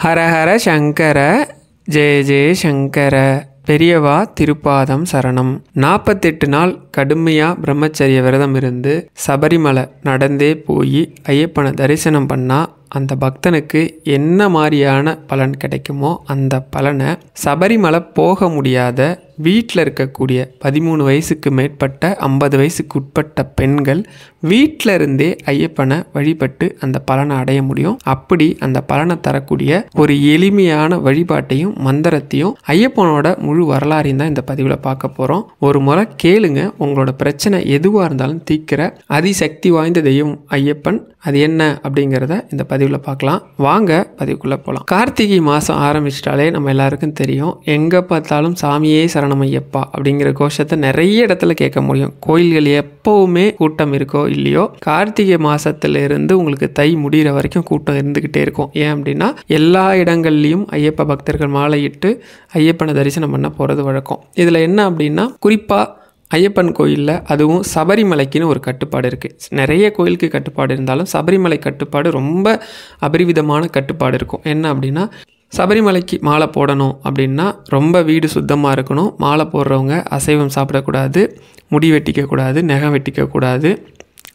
ஹர ஹர சங்கர, ஜெய ஜெய சங்கர, பெரியவா திருப்பாதம் சரணம். 48 நாள் கடுமையாக பிரம்மச்சரிய விரதம் இருந்து சபரிமலை நடந்தே போய் ஐயப்பனை தரிசனம் பண்ணால் அந்த பக்தனுக்கு என்ன மாதிரியான பலன் கிடைக்குமோ அந்த பலனை சபரிமலை போக முடியாத வீட்டில் இருக்கக்கூடிய 13 வயசுக்கு மேற்பட்ட 50 வயசுக்கு உட்பட்ட பெண்கள் வீட்டில் இருந்தே ஐயப்பனை வழிபட்டு அந்த பலனை அடைய முடியும். அப்படி அந்த பலனை தரக்கூடிய ஒரு எளிமையான வழிபாட்டையும் மந்திரத்தையும் ஐயப்பனோட முழு வரலாறையும் தான் இந்த பதிவில் பார்க்க போகிறோம். ஒரு முறை கேளுங்க, உங்களோட பிரச்சனை எதுவாக இருந்தாலும் தீர்க்கிற அதிசக்தி வாய்ந்த தெய்வம் ஐயப்பன். அது என்ன அப்படிங்கிறத இந்த பதிவில் பார்க்கலாம். வாங்க பதிவுக்குள்ளே போகலாம். கார்த்திகை மாதம் ஆரம்பிச்சிட்டாலே நம்ம எல்லாருக்கும் தெரியும், எங்கே பார்த்தாலும் சாமியே சரணம் ஐயப்பா அப்படிங்கிற கோஷத்தை நிறைய இடத்துல கேட்க முடியும். கோயில்கள் எப்பவுமே கூட்டம் இருக்கோ இல்லையோ, கார்த்திகை மாதத்திலிருந்து உங்களுக்கு தை முடிகிற வரைக்கும் கூட்டம் இருந்துக்கிட்டே இருக்கும். ஏன் அப்படின்னா எல்லா இடங்கள்லையும் ஐயப்ப பக்தர்கள் மாலையிட்டு ஐயப்பனை தரிசனம் பண்ண போகிறது வழக்கம். இதில் என்ன அப்படின்னா, குறிப்பாக ஐயப்பன் கோயிலில் அதுவும் சபரிமலைக்குன்னு ஒரு கட்டுப்பாடு இருக்குது. நிறைய கோயிலுக்கு கட்டுப்பாடு இருந்தாலும் சபரிமலை கட்டுப்பாடு ரொம்ப அபரிவிதமான கட்டுப்பாடு இருக்கும். என்ன அப்படின்னா, சபரிமலைக்கு மாலை போடணும் அப்படின்னா ரொம்ப வீடு சுத்தமாக இருக்கணும். மாலை போடுறவங்க அசைவம் சாப்பிடக்கூடாது, முடி வெட்டிக்கக்கூடாது, நகம் வெட்டிக்கக்கூடாது,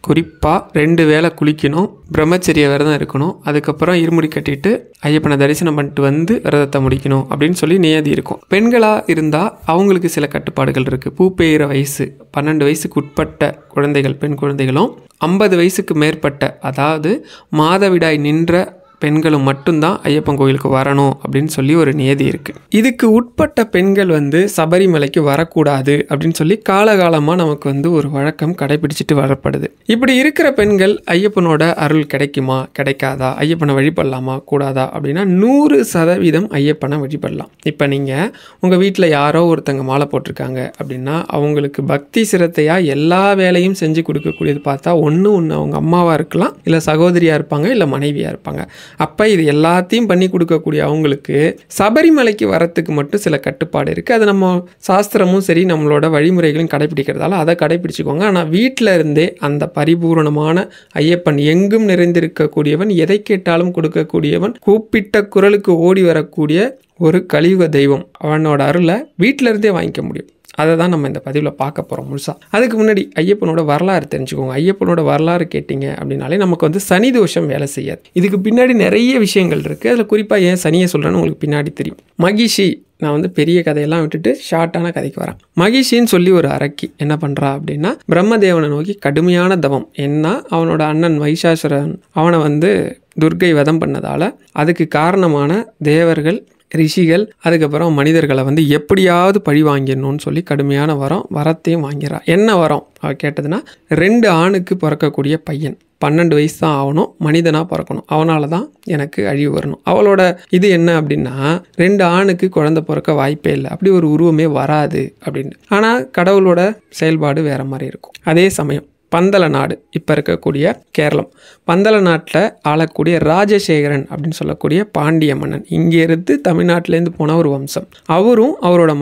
குறிப்பாக 2 வேளை குளிக்கணும், பிரம்மச்சரிய விரதம் இருக்கணும், அதுக்கப்புறம் இருமுடி கட்டிட்டு ஐயப்பனை தரிசனம் பண்ணிட்டு வந்து விரதத்தை முடிக்கணும் அப்படின்னு சொல்லி நியதி இருக்கும். பெண்களாக இருந்தால் அவங்களுக்கு சில கட்டுப்பாடுகள் இருக்குது. பூ பெய்கிற வயசு 12 வயசுக்கு உட்பட்ட குழந்தைகள், பெண் குழந்தைகளும் 50 வயசுக்கு மேற்பட்ட, அதாவது மாதவிடாய் நின்ற பெண்களும் மட்டும்தான் ஐயப்பன் கோயிலுக்கு வரணும் அப்படின்னு சொல்லி ஒரு நியதி இருக்குது. இதுக்கு உட்பட்ட பெண்கள் சபரிமலைக்கு வரக்கூடாது அப்படின்னு சொல்லி காலகாலமாக நமக்கு ஒரு வழக்கம் கடைபிடிச்சிட்டு வரப்படுது. இப்படி இருக்கிற பெண்கள் ஐயப்பனோட அருள் கிடைக்குமா கிடைக்காதா, ஐயப்பனை வழிபடலாமா கூடாதா அப்படின்னா 100% ஐயப்பனை வழிபடலாம். இப்போ நீங்கள் உங்கள் வீட்டில் யாரோ ஒருத்தங்க மாலை போட்டிருக்காங்க அப்படின்னா அவங்களுக்கு பக்தி சிரத்தையாக எல்லா வேலையும் செஞ்சு கொடுக்கக்கூடியது பார்த்தா ஒன்று அவங்க அம்மாவாக இருக்கலாம், இல்லை சகோதரியாக இருப்பாங்க, இல்லை மனைவியாக இருப்பாங்க. அப்போ இது எல்லாத்தையும் பண்ணி கொடுக்கக்கூடிய அவங்களுக்கு சபரிமலைக்கு வரத்துக்கு மட்டும் சில கட்டுப்பாடு இருக்குது. அது நம்ம சாஸ்திரமும் சரி நம்மளோட வழிமுறைகளும் கடைபிடிக்கிறதால அதை கடைபிடிச்சிக்கோங்க. ஆனால் வீட்டில் இருந்தே அந்த பரிபூர்ணமான ஐயப்பன், எங்கும் நிறைந்திருக்கக்கூடியவன், எதை கேட்டாலும் கொடுக்கக்கூடியவன், கூப்பிட்ட குரலுக்கு ஓடி வரக்கூடிய ஒரு கலியுக தெய்வம், அவனோட அருளை வீட்டில் இருந்தே வாங்கிக்க முடியும். அதை தான் நம்ம இந்த பதிவில் பார்க்க போகிறோம் முழுசாக. அதுக்கு முன்னாடி ஐயப்பனோட வரலாறு தெரிஞ்சுக்கோங்க. ஐயப்பனோட வரலாறு கேட்டிங்க அப்படின்னாலே நமக்கு சனி தோஷம் வேலை செய்யாது. இதுக்கு பின்னாடி நிறைய விஷயங்கள் இருக்குது. அதில் குறிப்பாக ஏன் சனியை சொல்கிறேன்னு உங்களுக்கு பின்னாடி தெரியும். மகிஷி, நான் பெரிய கதையெல்லாம் விட்டுட்டு ஷார்ட்டான கதைக்கு வரேன். மகிஷின்னு சொல்லி ஒரு அரக்கி என்ன பண்ணுறா அப்படின்னா, பிரம்மதேவனை நோக்கி கடுமையான தவம். என்ன, அவனோட அண்ணன் மகிஷாசுரன் அவனை துர்க்கை வதம் பண்ணதால் அதுக்கு காரணமான தேவர்கள், ரிஷிகள், அதுக்கப்புறம் மனிதர்களை எப்படியாவது பழி வாங்கிடணும்னு சொல்லி கடுமையான வரத்தையும் வாங்கிறான். என்ன வரம் அவ கேட்டதுன்னா, 2 ஆணுக்கு பிறக்கக்கூடிய பையன் 12 வயசு தான் ஆகணும், மனிதனாக பிறக்கணும், அவனால தான் எனக்கு அழிவு வரணும். அவளோட இது என்ன அப்படின்னா, 2 ஆணுக்கு குழந்தை பிறக்க வாய்ப்பே இல்லை, அப்படி ஒரு உருவமே வராது அப்படின்னு. ஆனால் கடவுளோட செயல்பாடு வேற மாதிரி இருக்கும். அதே சமயம் பந்தல நாடு, இப்போ இருக்கக்கூடிய கேரளம், பந்தல நாட்டில் ஆளக்கூடிய ராஜசேகரன் அப்படின்னு சொல்லக்கூடிய பாண்டிய மன்னன், இங்கேருந்து தமிழ்நாட்டிலேருந்து போன ஒரு வம்சம். அவரும் அவரோட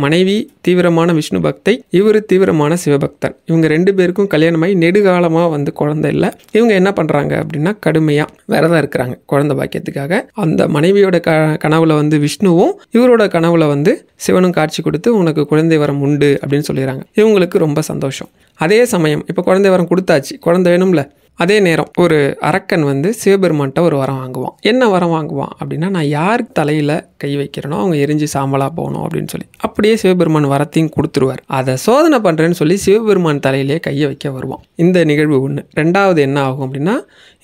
மனைவி தீவிரமான விஷ்ணு பக்தை, இவர் தீவிரமான சிவபக்தன். இவங்க 2 பேருக்கும் கல்யாணமாகி நெடுகாலமாக குழந்தை இல்லை. இவங்க என்ன பண்ணுறாங்க அப்படின்னா, கடுமையாக விரதம் இருக்கிறாங்க குழந்தை பாக்கியத்துக்காக. அந்த மனைவியோட கனவுல விஷ்ணுவும், இவரோட கனவுல சிவனும் காட்சி கொடுத்து உனக்கு குழந்தை வரம் உண்டு அப்படின்னு சொல்லிடுறாங்க. இவங்களுக்கு ரொம்ப சந்தோஷம். அதே சமயம் இப்போ குழந்தை வரம் கொடுத்தாச்சு, குழந்தை வேணும்ல. அதே நேரம் ஒரு அரக்கன் சிவபெருமான்கிட்ட ஒரு வரம் வாங்குவான். என்ன வரம் வாங்குவான் அப்படின்னா, நான் யாருக்கு தலையில் கை வைக்கிறேனோ அவங்க எரிஞ்சு சாம்பலாக போகணும் அப்படின்னு சொல்லி. அப்படியே சிவபெருமான் வரத்தையும் கொடுத்துருவார். அதை சோதனை பண்ணுறேன்னு சொல்லி சிவபெருமான் தலையிலே கையை வைக்க வருவான். இந்த நிகழ்வு ஒன்று. 2வது என்ன ஆகும் அப்படின்னா,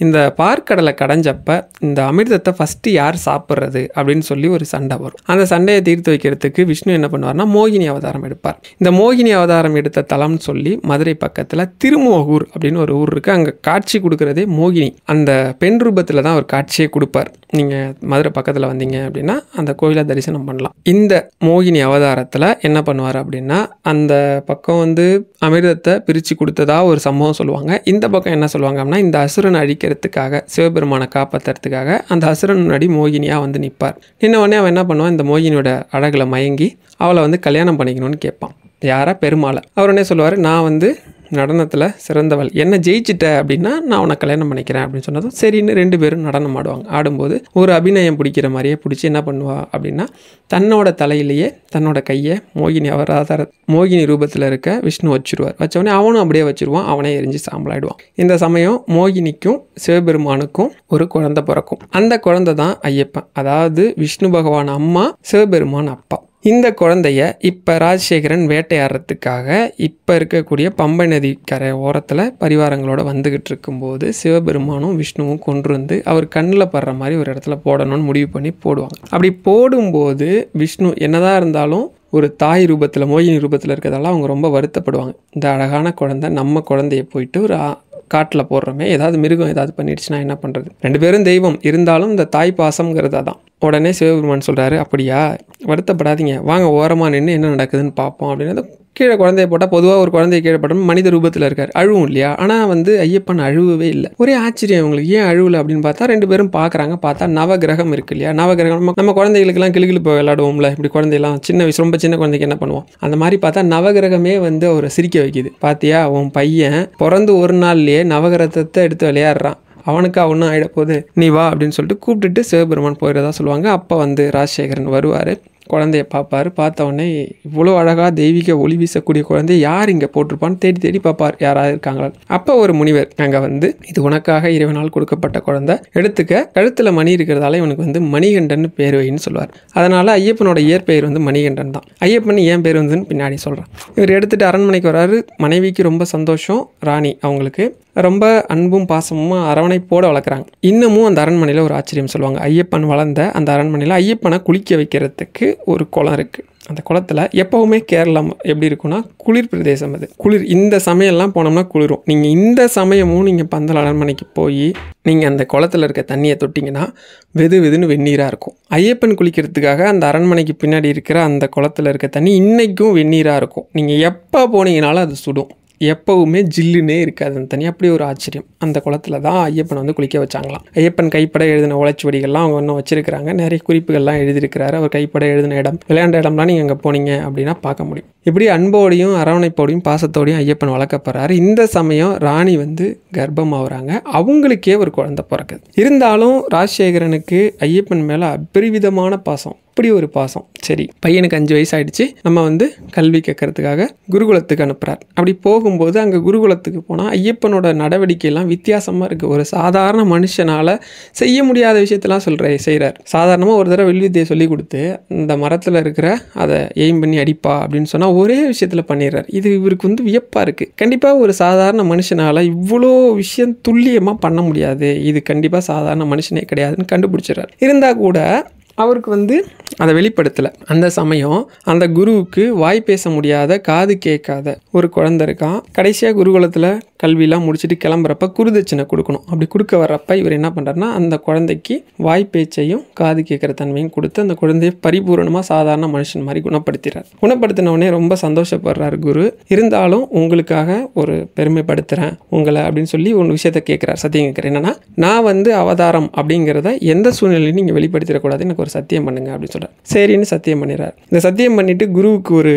இந்த பார்க்கடலை கடைஞ்சப்ப இந்த அமிர்தத்தை ஃபஸ்ட்டு யார் சாப்பிட்றது அப்படின்னு சொல்லி ஒரு சண்டை வரும். அந்த சண்டையை தீர்த்து வைக்கிறதுக்கு விஷ்ணு என்ன பண்ணுவார்னா, மோகினி அவதாரம் எடுப்பார். இந்த மோகினி அவதாரம் எடுத்த தலம்னு சொல்லி மதுரை பக்கத்தில் திருமோகூர் அப்படின்னு ஒரு ஊர் இருக்குது. அங்கே காட்சி கொடுக்கறதே மோகினி. அந்த பெண் ரூபத்தில் தான் ஒரு காட்சியை கொடுப்பார். நீங்கள் மதுரை பக்கத்தில் வந்தீங்க அப்படின்னா அந்த கோயிலை தரிசனம் பண்ணலாம். இந்த மோகினி அவதாரத்தில் என்ன பண்ணுவார் அப்படின்னா, அந்த பக்கம் அமிர்தத்தை பிரித்து கொடுத்ததா ஒரு சம்பவம் சொல்லுவாங்க. இந்த பக்கம் என்ன சொல்லுவாங்க அப்படின்னா, இந்த அசுரனை அழிக்கிறதுக்காக, சிவபெருமானை காப்பாற்றுறதுக்காக அந்த அசுரன் முன்னாடி மோகினியாக நிற்பார். நின்ன உடனே அவன் என்ன பண்ணுவான், இந்த மோகினியோட அழகில் மயங்கி அவளை கல்யாணம் பண்ணிக்கணும்னு கேட்பான். யாரா? பெருமாளை. அவர் என்ன சொல்லுவார், நான் நடனத்தில் சிறந்தவள், என்ன ஜெயிச்சிட்ட அப்படின்னா நான் உன்னை கல்யாணம் பண்ணிக்கிறேன் அப்படின்னு சொன்னதும் சரின்னு 2 பேரும் நடனம் ஆடுவாங்க. ஆடும்போது ஒரு அபிநயம் பிடிக்கிற மாதிரியே பிடிச்சி என்ன பண்ணுவா அப்படின்னா தன்னோட தலையிலேயே தன்னோட கையை மோகினி ரூபத்தில் இருக்க விஷ்ணு வச்சுருவார். வச்சவொடனே அவனும் அப்படியே வச்சுருவான். அவனே எரிஞ்சு சாம்பலாயிடுவான். இந்த சமயம் மோகினிக்கும் சிவபெருமானுக்கும் ஒரு குழந்தை பிறக்கும். அந்த குழந்தை தான் ஐயப்பன். அதாவது விஷ்ணு பகவான் அம்மா, சிவபெருமான் அப்பா. இந்த குழந்தைய இப்போ ராஜசேகரன் வேட்டையாடுறதுக்காக இப்போ இருக்கக்கூடிய பம்பை நதி கரை ஓரத்தில் பரிவாரங்களோட வந்துக்கிட்டு இருக்கும்போது சிவபெருமானும் விஷ்ணுவும் கொண்டு வந்து அவர் கண்ணில் படுற மாதிரி ஒரு இடத்துல போடணும்னு முடிவு பண்ணி போடுவாங்க. அப்படி போடும்போது விஷ்ணு என்னதான் இருந்தாலும் ஒரு தாய் ரூபத்தில் மோகினி ரூபத்தில் இருக்கிறதால அவங்க ரொம்ப வருத்தப்படுவாங்க. இந்த அழகான குழந்தை நம்ம குழந்தைய போயிட்டு ஒரு காட்டில் போடுறோமே, ஏதாவது மிருகம் ஏதாவது பண்ணிடுச்சுன்னா என்ன பண்ணுறது? 2 பேரும் தெய்வம் இருந்தாலும் இந்த தாய் பாசம்ங்கிறது தான். உடனே சிவபெருமான் சொல்கிறாரு, அப்படியா, வருத்தப்படாதீங்க, வாங்க ஓரமாக நின்று என்ன நடக்குதுன்னு பார்ப்போம் அப்படின்னு. கீழே குழந்தைய போட்டால் பொதுவாக ஒரு குழந்தைய கீழே போட்டோம் மனித ரூபத்தில் இருக்கார், அழுவும் இல்லையா? ஆனால் ஐயப்பன் அழுவவே இல்லை. ஒரே ஆச்சரியம் உங்களுக்கு, ஏன் அழுவலை அப்படின்னு பார்த்தா 2 பேரும் பார்க்குறாங்க. பார்த்தா நவகிரகம் இருக்கு இல்லையா? நவகிரகம் நம்ம குழந்தைகளுக்கெல்லாம் கிளுகிழப்பு விளையாடுவோம்ல, இப்படி குழந்தையெல்லாம் சின்ன வயசு ரொம்ப சின்ன குழந்தைக்கு என்ன பண்ணுவோம், அந்த மாதிரி பார்த்தா நவகிரகமே அவரை சிரிக்க வைக்குது. பார்த்தியா, உன் பையன் பிறந்து ஒரு நாள்லேயே நவகிரகத்தை எடுத்து விளையாடுறான், அவனுக்கு ஒன்றும் ஆகிடப்போகுது, நீ வா அப்படின்னு சொல்லிட்டு கூப்பிட்டுட்டு சிவபெருமான் போயிடுறதா சொல்லுவாங்க. அப்போ ராஜசேகரன் வருவார், குழந்தைய பார்ப்பார். பார்த்தவொடனே இவ்வளோ அழகாக தெய்வீக ஒளி வீசக்கூடிய குழந்தைய யார் இங்கே போட்டிருப்பான்னு தேடி தேடி பார்ப்பார், யாராவது இருக்காங்களா. அப்போ ஒரு முனிவர் அங்கே இது உனக்காக இறைவனால் கொடுக்கப்பட்ட குழந்தை, எடுத்துக்க, கழுத்தில் மணி இருக்கிறதால இவனுக்கு மணிகண்டன் பேர் வைன்னு சொல்லுவார். அதனால் ஐயப்பனோட இயற்பெயர் மணிகண்டன் தான். ஐயப்பன் ஏன் பேர் வந்துன்னு பின்னாடி சொல்கிறேன். இவர் எடுத்துகிட்டு அரண்மனைக்கு வராரு. மனைவிக்கு ரொம்ப சந்தோஷம். ராணி அவங்களுக்கு ரொம்ப அன்பும் பாசமும் அரவணைப்போடு வளர்க்குறாங்க. இன்னமும் அந்த அரண்மனையில் ஒரு ஆச்சரியம் சொல்லுவாங்க. ஐயப்பன் வளர்ந்த அந்த அரண்மனையில் ஐயப்பனை குளிக்க வைக்கிறதுக்கு ஒரு குளம் இருக்குது. அந்த குளத்தில் எப்போவுமே கேரளம் எப்படி இருக்குன்னா குளிர் பிரதேசம். அது குளிர், இந்த சமயம்லாம் போனோம்னா குளிரும். நீங்கள் இந்த சமயமும் நீங்கள் பந்தல் அரண்மனைக்கு போய் நீங்கள் அந்த குளத்தில் இருக்க தண்ணியை தொட்டிங்கன்னா வெதுன்னு வெந்நீராக இருக்கும். ஐயப்பன் குளிக்கிறதுக்காக அந்த அரண்மனைக்கு பின்னாடி இருக்கிற அந்த குளத்தில் இருக்க தண்ணி இன்றைக்கும் வெந்நீராக இருக்கும். நீங்கள் எப்போ போனீங்கனாலும் அது சுடும். எப்போவுமே ஜில்லுன்னே இருக்காது அந்த தண்ணி. அப்படி ஒரு ஆச்சரியம். அந்த குளத்தில் தான் ஐயப்பனை குளிக்க வச்சாங்களாம். ஐயப்பன் கைப்பட எழுதின ஓலைச்சுவடிகள்லாம் அவங்க இன்னும் வச்சிருக்கிறாங்க. நிறைய குறிப்புகள்லாம் எழுதியிருக்கிறாரு. அவர் கைப்பட எழுதின இடம், விளையாண்ட இடம்லாம் நீங்கள் அங்கே போனீங்க அப்படின்னா பார்க்க முடியும். இப்படி அன்போடையும் அரவணைப்போடையும் பாசத்தோடையும் ஐயப்பன் வளர்க்கப்படுறாரு. இந்த சமயம் ராணி கர்ப்பம் ஆகுறாங்க. அவங்களுக்கே ஒரு குழந்தை பிறக்குது. இருந்தாலும் ராஜசேகரனுக்கு ஐயப்பன் மேலே அபரிவிதமான பாசம், அப்படி ஒரு பாசம். சரி, பையனுக்கு 5 வயசு ஆயிடுச்சு, நம்ம கல்வி கேட்கறதுக்காக குருகுலத்துக்கு அனுப்புகிறார். அப்படி போகும்போது அங்கே குருகுலத்துக்கு போனால் ஐயப்பனோட நடவடிக்கையெல்லாம் வித்தியாசமாக இருக்குது. ஒரு சாதாரண மனுஷனால் செய்ய முடியாத விஷயத்தெல்லாம் செய்கிறார். சாதாரணமாக ஒரு தடவை வில்வித்தையை சொல்லி கொடுத்து இந்த மரத்தில் இருக்கிற அதை எய்ம் பண்ணி அடிப்பா அப்படின்னு சொன்னால் ஒரே விஷயத்தில் பண்ணிடுறார். இது இவருக்கு வியப்பாக இருக்குது. கண்டிப்பாக ஒரு சாதாரண மனுஷனால் இவ்வளோ விஷயம் துல்லியமாக பண்ண முடியாது, இது கண்டிப்பாக சாதாரண மனுஷனே கிடையாதுன்னு கண்டுபிடிச்சிடறார். இருந்தால் கூட அவருக்கு அதை வெளிப்படுத்தலை. அந்த சமயம் அந்த குருவுக்கு வாய் பேச முடியாத, காது கேட்காத ஒரு குழந்தை இருக்கான். கடைசியாக குருகுலத்தில் கல்வியெல்லாம் முடிச்சுட்டு கிளம்புறப்ப குருதட்சணை கொடுக்கணும். அப்படி கொடுக்க வர்றப்ப இவர் என்ன பண்ணுறாருன்னா அந்த குழந்தைக்கு வாய் பேச்சையும் காது கேட்குற தன்மையும் கொடுத்து அந்த குழந்தைய பரிபூர்ணமாக சாதாரண மனுஷன் மாதிரி குணப்படுத்துகிறார். குணப்படுத்தினவனே ரொம்ப சந்தோஷப்படுறாரு குரு. இருந்தாலும் உங்களுக்காக ஒரு பெருமைப்படுத்துகிறேன் உங்களை அப்படின்னு சொல்லி ஒரு விஷயத்த கேட்குறார். சத்தியம் கேட்குறேன். என்னன்னா, நான் அவதாரம் அப்படிங்கிறத எந்த சூழ்நிலையும் நீங்கள் வெளிப்படுத்திடக்கூடாது, எனக்கு ஒரு சத்தியம் பண்ணுங்க அப்படின்னு சொல்கிறார். சரின்னு சத்தியம் பண்ணிடுறார். இந்த சத்தியம் பண்ணிட்டு குருவுக்கு ஒரு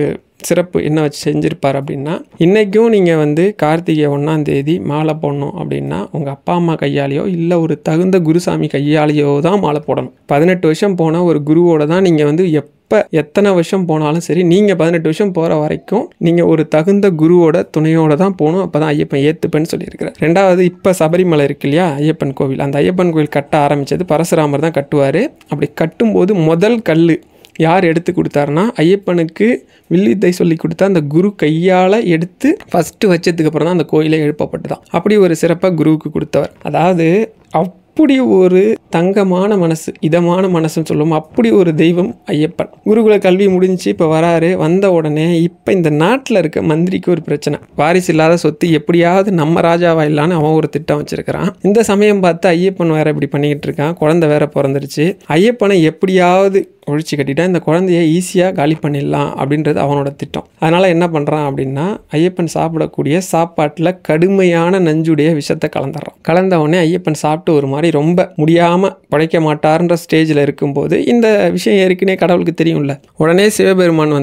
சிறப்பு என்ன வச்சு செஞ்சுருப்பார் அப்படின்னா, இன்றைக்கும் நீங்கள் கார்த்திகை 1ஆம் தேதி மாலை போடணும் அப்படின்னா உங்கள் அப்பா அம்மா கையாலேயோ இல்லை ஒரு தகுந்த குருசாமி கையாலேயோ தான் மாலை போடணும். 18 வருஷம் போனால் ஒரு குருவோட தான் நீங்கள் எப்போ எத்தனை வருஷம் போனாலும் சரி, நீங்கள் 18 வருஷம் போகிற வரைக்கும் நீங்கள் ஒரு தகுந்த குருவோட துணையோடு தான் போகணும். அப்போ தான் ஐயப்பன் ஏற்றுப்பேன்னு சொல்லியிருக்கிறார். 2வது, இப்போ சபரிமலை இருக்கு இல்லையா, ஐயப்பன் கோவில். அந்த ஐயப்பன் கோவில் கட்ட ஆரம்பித்தது பரசுராமர் தான் கட்டுவார். அப்படி கட்டும்போது முதல் கல் யார் எடுத்து கொடுத்தாருன்னா ஐயப்பனுக்கு வில்வித்தை சொல்லி கொடுத்தா அந்த குரு கையால் எடுத்து ஃபஸ்ட்டு வச்சதுக்கு அப்புறம் தான் அந்த கோயிலே எழுப்பப்பட்டுதான். அப்படி ஒரு சிறப்பாக குருவுக்கு கொடுத்தவர். அதாவது அப்படி ஒரு தங்கமான மனசு, இதமான மனசுன்னு சொல்லுவோம், அப்படி ஒரு தெய்வம் ஐயப்பன். குருகுல கல்வி முடிஞ்சு இப்போ வராரு. வந்த உடனே இப்போ இந்த நாட்டில் இருக்க மந்திரிக்கு ஒரு பிரச்சனை, வாரிசு இல்லாத சொத்து எப்படியாவது நம்ம ராஜாவா இல்லான்னு அவன் ஒரு திட்டம் வச்சிருக்கிறான். இந்த சமயம் பார்த்து ஐயப்பன் வேற இப்படி பண்ணிக்கிட்டு இருக்கான். குழந்தை வேற பிறந்துருச்சு. ஐயப்பனை எப்படியாவது ஒழிச்சு கட்டிட்டா இந்த குழந்தைய ஈஸியாக காலி பண்ணிடலாம் அப்படின்றது அவனோட திட்டம். அதனால் என்ன பண்ணுறான் அப்படின்னா, ஐயப்பன் சாப்பிடக்கூடிய சாப்பாட்டில் கடுமையான நஞ்சுடைய விஷத்தை கலந்துடுறான். கலந்தவொடனே ஐயப்பன் சாப்பிட்டு ஒரு மாதிரி ரொம்ப முடியாமல் படைக்க மாட்டார்ன்ற ஸ்டேஜில் இருக்கும்போது இந்த விஷயம் ஏற்கனவே கடவுளுக்கு தெரியும்ல. உடனே சிவபெருமான்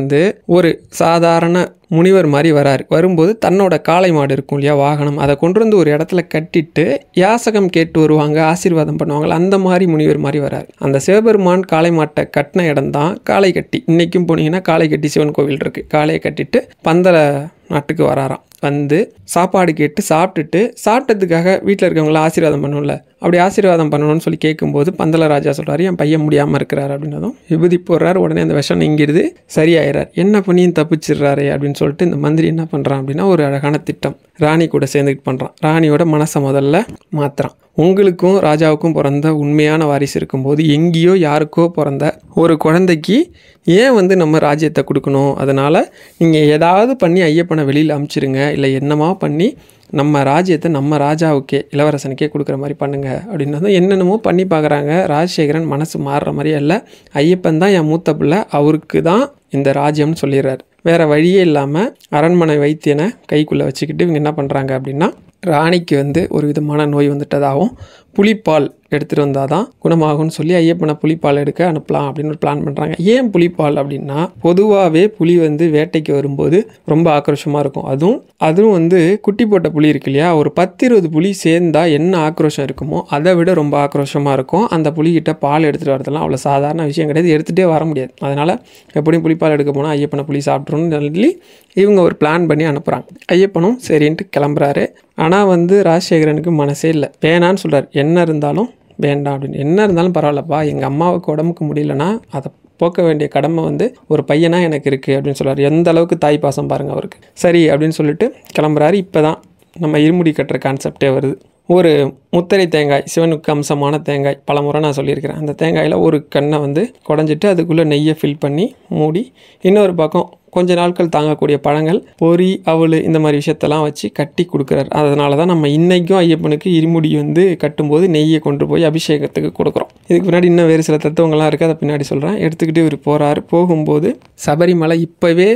ஒரு சாதாரண முனிவர் மாதிரி வராரு. வரும்போது தன்னோட காளை மாடு இருக்கும் இல்லையா, வாகனம், அதை கொண்டு வந்து ஒரு இடத்துல கட்டிட்டு யாசகம் கேட்டு வருவாங்க, ஆசீர்வாதம் பண்ணுவாங்க. அந்த மாதிரி முனிவர் மாதிரி வராரு. அந்த சிவபெருமான் காளை மாட்டை கட்டின இடம் தான் காளை கட்டி. இன்னைக்கும் போனீங்கன்னா காளை கட்டி சிவன் கோவில் இருக்கு. காளையை கட்டிட்டு பந்தல நாட்டுக்கு வராராம். வந்து சாப்பாடு கேட்டு சாப்பிட்டதுக்காக வீட்டில் இருக்கவங்களாம் ஆசீர்வாதம் பண்ணணும்ல, அப்படி ஆசீர்வாதம் பண்ணணும்னு சொல்லி கேட்கும்போது பந்தல ராஜா சொல்கிறாரு, என் பையன் முடியாமல் இருக்கிறாரு அப்படின்னதும் விபூதி போடுறாரு. உடனே அந்த விஷம் நீங்கிடுது, சரியாயிறார். என்ன பண்ணியும் தப்பிச்சிடுறாரு அப்படின்னு சொல்லிட்டு இந்த மந்திரி என்ன பண்ணுறான் அப்படின்னா ஒரு அழகான திட்டம் ராணி கூட சேர்ந்துக்கிட்டு பண்ணுறான். ராணியோட மனசை முதல்ல மாற்றுறான். உங்களுக்கும் ராஜாவுக்கும் பிறந்த உண்மையான வாரிசு இருக்கும்போது எங்கேயோ யாருக்கோ பிறந்த ஒரு குழந்தைக்கு ஏன் வந்து நம்ம ராஜ்யத்தை கொடுக்கணும்? அதனால் நீங்கள் ஏதாவது பண்ணி ஐயப்பனை வெளியில் அமுச்சிருங்க, இல்லை என்னமா பண்ணி நம்ம ராஜ்யத்தை நம்ம ராஜாவுக்கே இளவரசனுக்கே கொடுக்குற மாதிரி பண்ணுங்க அப்படின்னதும் என்னென்னமோ பண்ணி பார்க்குறாங்க. ராஜசேகரன் மனசு மாறுற மாதிரியே இல்லை. ஐயப்பன் தான் என் மூத்த பிள்ளை, அவருக்கு தான் இந்த ராஜ்யம்னு சொல்லிடுறாரு. வேறு வழியே இல்லாமல் அரண்மனை வைத்தியனை கைக்குள்ளே வச்சுக்கிட்டு இவங்க என்ன பண்ணுறாங்க அப்படின்னா, ராணிக்கு வந்து ஒரு விதமான நோய் வந்துட்டதாகவும் புலிப்பால் எடுத்துகிட்டு வந்தால் தான் குணமாகும்னு சொல்லி ஐயப்பனை புலிப்பால் எடுக்க அனுப்பலாம் அப்படின்னு ஒரு பிளான் பண்ணுறாங்க. ஏன் புலிப்பால் அப்படின்னா, பொதுவாகவே புலி வந்து வேட்டைக்கு வரும்போது ரொம்ப ஆக்ரோஷமாக இருக்கும். அதுவும் வந்து குட்டி போட்ட புலி இருக்கு இல்லையா, ஒரு 10-20 புலி சேர்ந்தா என்ன ஆக்ரோஷம் இருக்குமோ அதை விட ரொம்ப ஆக்ரோஷமாக இருக்கும். அந்த புலிகிட்ட பால் எடுத்துகிட்டு வரதெல்லாம் அவ்வளோ சாதாரண விஷயம் கிடையாது, எடுத்துகிட்டே வர முடியாது. அதனால் எப்படியும் புலிப்பால் எடுக்க போனால் ஐயப்பனை புலி சாப்பிட்றோன்னு சொல்லி இவங்க ஒரு பிளான் பண்ணி அனுப்புகிறாங்க. ஐயப்பனும் சரின்ட்டு கிளம்புறாரு. ஆனால் வந்து ராஜசேகரனுக்கு மனசே இல்லை, வேணான்னு சொல்கிறார். என்ன இருந்தாலும் வேண்டாம் அப்படின்னு. என்ன இருந்தாலும் பரவாயில்லப்பா, எங்கள் அம்மாவுக்கு உடம்புக்கு முடியலன்னா அதை போக்க வேண்டிய கடமை வந்து ஒரு பையனா எனக்கு இருக்குது அப்படின்னு சொல்கிறார். எந்த அளவுக்கு தாய் பாசம் பாருங்கள் அவருக்கு. சரி அப்படின்னு சொல்லிட்டு கிளம்புறாரு. இப்போ தான் நம்ம இருமுடி கட்டுற கான்செப்டே வருது. ஒரு முத்திரை தேங்காய், சிவனுக்கு அம்சமான தேங்காய், பலமுறை நான் சொல்லியிருக்கிறேன். அந்த தேங்காயில் ஒரு கண்ணை வந்து குடஞ்சிட்டு அதுக்குள்ளே நெய்யை ஃபில் பண்ணி மூடி, இன்னொரு பக்கம் கொஞ்ச நாட்கள் தாங்கக்கூடிய பழங்கள், பொரி, அவள், இந்த மாதிரி விஷயத்தெல்லாம் வச்சு கட்டி கொடுக்குறாரு. அதனால தான் நம்ம இன்றைக்கும் ஐயப்பனுக்கு இருமுடி வந்து கட்டும்போது நெய்யை கொண்டு போய் அபிஷேகத்துக்கு கொடுக்குறோம். இதுக்கு முன்னாடி இன்னும் வேறு சில தத்துவங்கள்லாம் இருக்குது, அதை பின்னாடி சொல்கிறேன். எடுத்துக்கிட்டு இவர் போகிறாரு. போகும்போது சபரிமலை இப்போவே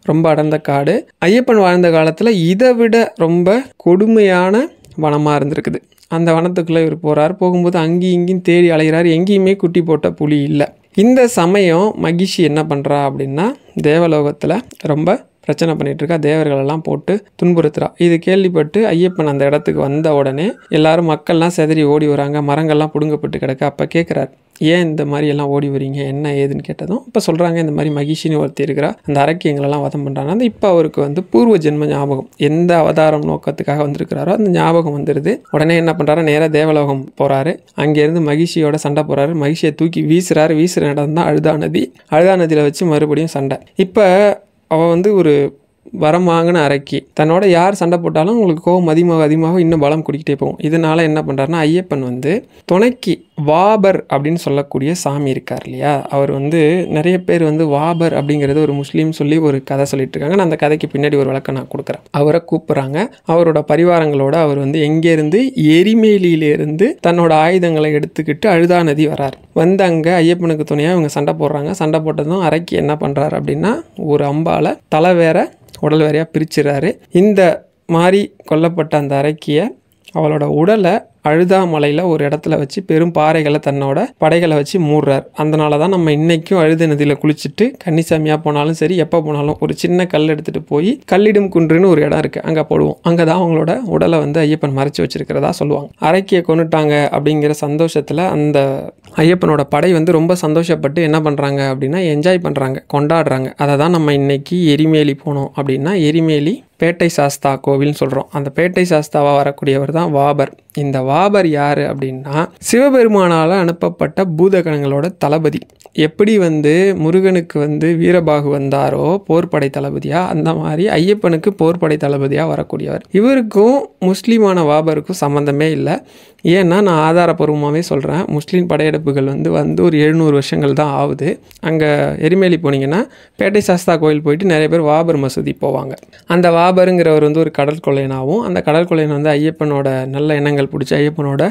ரொம்ப அடர்ந்த காடு. ஐயப்பன் வாழ்ந்த காலத்தில் இதை விட ரொம்ப கொடுமையான வனமாக இருந்திருக்குது. அந்த வனத்துக்குள்ளே இவர் போகிறார். போகும்போது அங்கேயும் இங்கேயும் தேடி அலைகிறார். எங்கேயுமே குட்டி போட்ட புலி இல்லை. இந்த சமயம் மகிஷி என்ன பண்ணுறா அப்படின்னா, தேவலோகத்தில் ரொம்ப பிரச்சனை பண்ணிகிட்ருக்கா. தேவர்களெல்லாம் போட்டு துன்புறுத்துறா. இது கேள்விப்பட்டு ஐயப்பன் அந்த இடத்துக்கு வந்த உடனே எல்லாரும் மக்கள்லாம் செதறி ஓடி வராங்க. மரங்கள்லாம் பிடுங்கப்பட்டு கிடக்கு. அப்போ கேட்குறாரு, ஏன் இந்த மாதிரி எல்லாம் ஓடி வரீங்க, என்ன ஏதுன்னு கேட்டதும் இப்போ சொல்கிறாங்க, இந்த மாதிரி மகிஷின்னு ஒருத்தி இருக்கிறா, அந்த அரக்கி எங்களெல்லாம் வதம் பண்ணுறாங்க. அந்த இப்போ அவருக்கு வந்து பூர்வ ஜென்ம ஞாபகம், எந்த அவதாரம் நோக்கத்துக்காக வந்திருக்கிறாரோ அந்த ஞாபகம் வந்துடுது. உடனே என்ன பண்ணுறாரு, நேராக தேவலோகம் போகிறாரு. அங்கேருந்து மகிஷியோட சண்டை போகிறாரு. மகிஷியை தூக்கி வீசுகிறாரு. வீசுகிற இடம் தான் அழுதா நதி. அழுதா நதியில் வச்சு மறுபடியும் சண்டை. இப்போ அவள் வந்து ஒரு வரம் வாங்கின அரக்கி. தன்னோட யார் சண்டை போட்டாலும் உங்களுக்கு கோபம் அதிகமாக இன்னும் பலம் குடிக்கிட்டே போகும். இதனால் என்ன பண்ணுறாருன்னா, ஐயப்பன் வந்து துணைக்கு வாபர் அப்படின்னு சொல்லக்கூடிய சாமி இருக்கார் இல்லையா, அவர் வந்து நிறைய பேர் வந்து வாபர் அப்படிங்கிறது ஒரு முஸ்லீம் சொல்லி ஒரு கதை சொல்லிட்டு இருக்காங்க. நான் அந்த கதைக்கு பின்னாடி ஒரு விளக்கம் நான் கொடுக்குறேன். அவரை கூப்பிட்றாங்க. அவரோட பரிவாரங்களோட அவர் வந்து எங்கேருந்து, எரிமேலியிலேருந்து தன்னோட ஆயுதங்களை எடுத்துக்கிட்டு அழுதா நதி வரார். வந்து அங்கே ஐயப்பனுக்கு துணையாக இவங்க சண்டை போடுறாங்க. சண்டை போட்டதும் அரக்கி என்ன பண்ணுறாரு அப்படின்னா, ஒரு அம்பால் தலை வேற உடல் வேறையாக பிரிச்சுறாரு. இந்த மாதிரி கொல்லப்பட்ட அந்த அரக்கியை அவளோட உடலை அழுதாமலையில் ஒரு இடத்துல வச்சு பெரும் பாறைகளை தன்னோட படைகளை வச்சு மூடுறார். அதனால தான் நம்ம இன்றைக்கும் அழுத நதியில் குளிச்சுட்டு கன்னிசாமியாக போனாலும் சரி, எப்போ போனாலும் ஒரு சின்ன கல் எடுத்துகிட்டு போய் கல்லிடும் குன்றுன்னு ஒரு இடம் இருக்குது, அங்கே போடுவோம். அங்கே தான் அவங்களோட உடலை வந்து ஐயப்பன் மறைச்சி வச்சிருக்கிறதா சொல்லுவாங்க. அரக்கியை கொண்டுட்டாங்க அப்படிங்கிற சந்தோஷத்தில் அந்த ஐயப்பனோட படை வந்து ரொம்ப சந்தோஷப்பட்டு என்ன பண்ணுறாங்க அப்படின்னா, என்ஜாய் பண்ணுறாங்க, கொண்டாடுறாங்க. அதை தான் நம்ம இன்னைக்கு எரிமேலி போனோம் அப்படின்னா, எரிமேலி பேட்டை சாஸ்தா கோவில்னு சொல்கிறோம். அந்த பேட்டை சாஸ்தாவாக வரக்கூடியவர் தான் வாபர். இந்த வாபர் யார் அப்படின்னா, சிவபெருமானால் அனுப்பப்பட்ட பூதகணங்களோட தளபதி. எப்படி வந்து முருகனுக்கு வந்து வீரபாகு வந்தாரோ போர்படை தளபதியாக, அந்த மாதிரி ஐயப்பனுக்கு போர்படை தளபதியாக வரக்கூடியவர். இவருக்கும் முஸ்லீமான வாபருக்கும் சம்மந்தமே இல்லை. ஏன்னா நான் ஆதாரப்பூர்வமாகவே சொல்கிறேன், முஸ்லீம் படையெடுப்புகள் வந்து ஒரு 700 வருஷங்கள் தான் ஆகுது. அங்கே எரிமேலி போனீங்கன்னா பேட்டை சாஸ்தா கோயில் போயிட்டு நிறைய பேர் வாபர் மசூதி போவாங்க. அந்த வாபருங்கிறவர் வந்து ஒரு கடற்கொள்ளையனாகவும், அந்த கடற்கொள்ளையன் வந்து ஐயப்பனோட நல்ல எண்ணங்கள் பிடிச்சி ஐயப்பனோட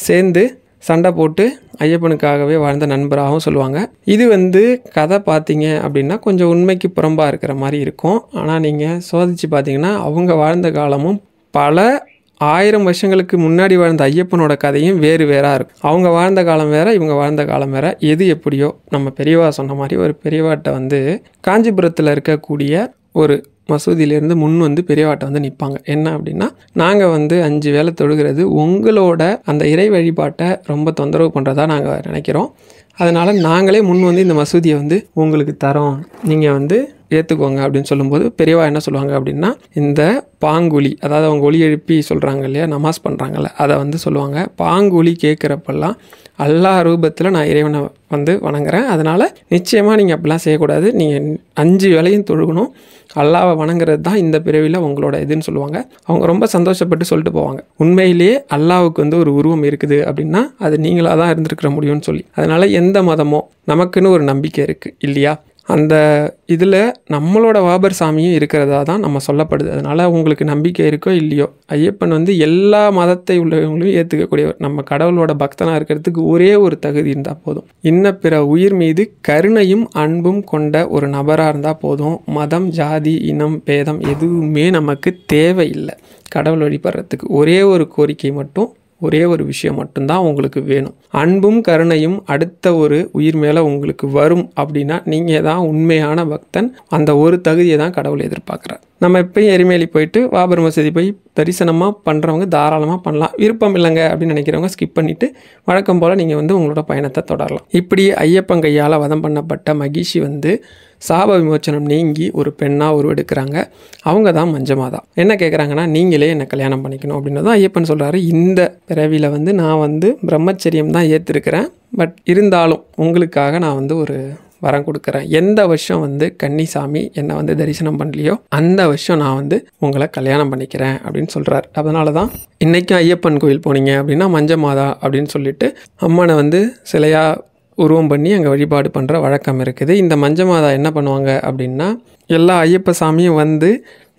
சேர்ந்து சண்டை போட்டு ஐயப்பனுக்காகவே வாழ்ந்த நண்பராகவும் சொல்லுவாங்க. இது வந்து கதை பார்த்தீங்க அப்படின்னா கொஞ்சம் உண்மைக்கு புறம்பாக இருக்கிற மாதிரி இருக்கும். ஆனால் நீங்கள் சோதித்து பார்த்தீங்கன்னா அவங்க வாழ்ந்த காலமும் பல 1000 வருஷங்களுக்கு முன்னாடி வாழ்ந்த ஐயப்பனோட கதையும் வேறாக இருக்கும். அவங்க வாழ்ந்த காலம் வேறு, இவங்க வாழ்ந்த காலம் வேறு. எது எப்படியோ நம்ம பெரியவா சொன்ன மாதிரி ஒரு பெரியவாட்ட வந்து காஞ்சிபுரத்தில் இருக்கக்கூடிய ஒரு மசூதியிலேருந்து முன் வந்து பெரியவாட்ட வந்து நிற்பாங்க. என்ன அப்படின்னா, நாங்கள் வந்து 5 வேளை தொழுகிறது உங்களோட அந்த இறை வழிபாட்டை ரொம்ப தொந்தரவு பண்ணுறதா நாங்கள் நினைக்கிறோம். அதனால் நாங்களே முன் வந்து இந்த மசூதியை வந்து உங்களுக்கு தரோம், நீங்கள் வந்து ஏற்றுக்கோங்க அப்படின்னு சொல்லும்போது பெரியவா என்ன சொல்லுவாங்க அப்படின்னா, இந்த பாங்குழி, அதாவது அவங்க ஒலி எழுப்பி சொல்கிறாங்க இல்லையா, நமாஸ் பண்ணுறாங்கல்ல, அதை வந்து சொல்லுவாங்க. பாங்குழி கேட்குறப்பெல்லாம் அல்லாஹ் ரூபத்தில் நான் இறைவனை வந்து வணங்குறேன், அதனால் நிச்சயமாக நீங்கள் அப்படிலாம் செய்யக்கூடாது, நீங்கள் 5 வேளையும் தொழுகணும், அல்லாவை வணங்குறது தான் இந்த பிறவியில் உங்களோட இதுன்னு சொல்லுவாங்க. அவங்க ரொம்ப சந்தோஷப்பட்டு சொல்லிட்டு போவாங்க, உண்மையிலேயே அல்லாவுக்கு வந்து ஒரு உருவம் இருக்குது அப்படின்னா அது நீங்களாக தான் இருந்திருக்கிற முடியும்னு சொல்லி. அதனால் எந்த மதமோ நமக்குன்னு ஒரு நம்பிக்கை இருக்குது இல்லையா, அந்த இதில் நம்மளோட வாபர் சாமியும் இருக்கிறதா தான் நம்ம சொல்லப்படுது. அதனால் உங்களுக்கு நம்பிக்கை இருக்கோ இல்லையோ, ஐயப்பன் வந்து எல்லா மதத்தை உள்ளவங்களையும் ஏற்றுக்கக்கூடியவர். நம்ம கடவுளோட பக்தனாக இருக்கிறதுக்கு ஒரே ஒரு தகுதி இருந்தால் போதும், இன்ன பிற உயிர் மீது கருணையும் அன்பும் கொண்ட ஒரு நபராக இருந்தால் போதும். மதம், ஜாதி, இனம், பேதம் எதுவுமே நமக்கு தேவையில்லை. கடவுள் வழிபடுறதுக்கு ஒரே ஒரு கோரிக்கை மட்டும், ஒரே ஒரு விஷயம் மட்டும்தான் உங்களுக்கு வேணும். அன்பும் கருணையும் அடுத்த ஒரு உயிர் மேலே உங்களுக்கு வரும் அப்படின்னா நீங்கள் தான் உண்மையான பக்தன். அந்த ஒரு தகுதியை தான் கடவுள் எதிர்பார்க்குறார். நம்ம எப்பயும் எரிமேலி போயிட்டு வாபர் மசூதி போய் தரிசனமாக பண்ணுறவங்க தாராளமாக பண்ணலாம். விருப்பம் இல்லைங்க அப்படின்னு நினைக்கிறவங்க ஸ்கிப் பண்ணிவிட்டு வழக்கம் போல் நீங்கள் வந்து உங்களோட பயணத்தை தொடரலாம். இப்படி ஐயப்பன் கையால் வதம் பண்ணப்பட்ட மகிஷி வந்து சாப விமோச்சனம் நீங்கி ஒரு பெண்ணாக உருவெடுக்கிறாங்க. அவங்க தான் மஞ்சமாதா. என்ன கேட்குறாங்கன்னா, நீங்களே என்னை கல்யாணம் பண்ணிக்கணும் அப்படின்னு தான் ஐயப்பன் சொல்கிறாரு. இந்த பிறவியில் வந்து நான் வந்து பிரம்மச்சரியம் தான் ஏற்றிருக்கிறேன், பட் இருந்தாலும் உங்களுக்காக நான் வந்து ஒரு வரம் கொடுக்குறேன். எந்த வருஷம் வந்து கன்னிசாமி என்னை வந்து தரிசனம் பண்ணலையோ அந்த வருஷம் நான் வந்து உங்களை கல்யாணம் பண்ணிக்கிறேன் அப்படின்னு சொல்கிறார். அதனால தான் இன்றைக்கும் ஐயப்பன் கோயில் போனீங்க அப்படின்னா மஞ்சமாதா அப்படின்னு சொல்லிட்டு அம்மனை வந்து சிலையாக உருவம் பண்ணி அங்கே வழிபாடு பண்ணுற வழக்கம் இருக்குது. இந்த மஞ்சமாதா என்ன பண்ணுவாங்க அப்படின்னா, எல்லா ஐயப்ப சாமியும் வந்து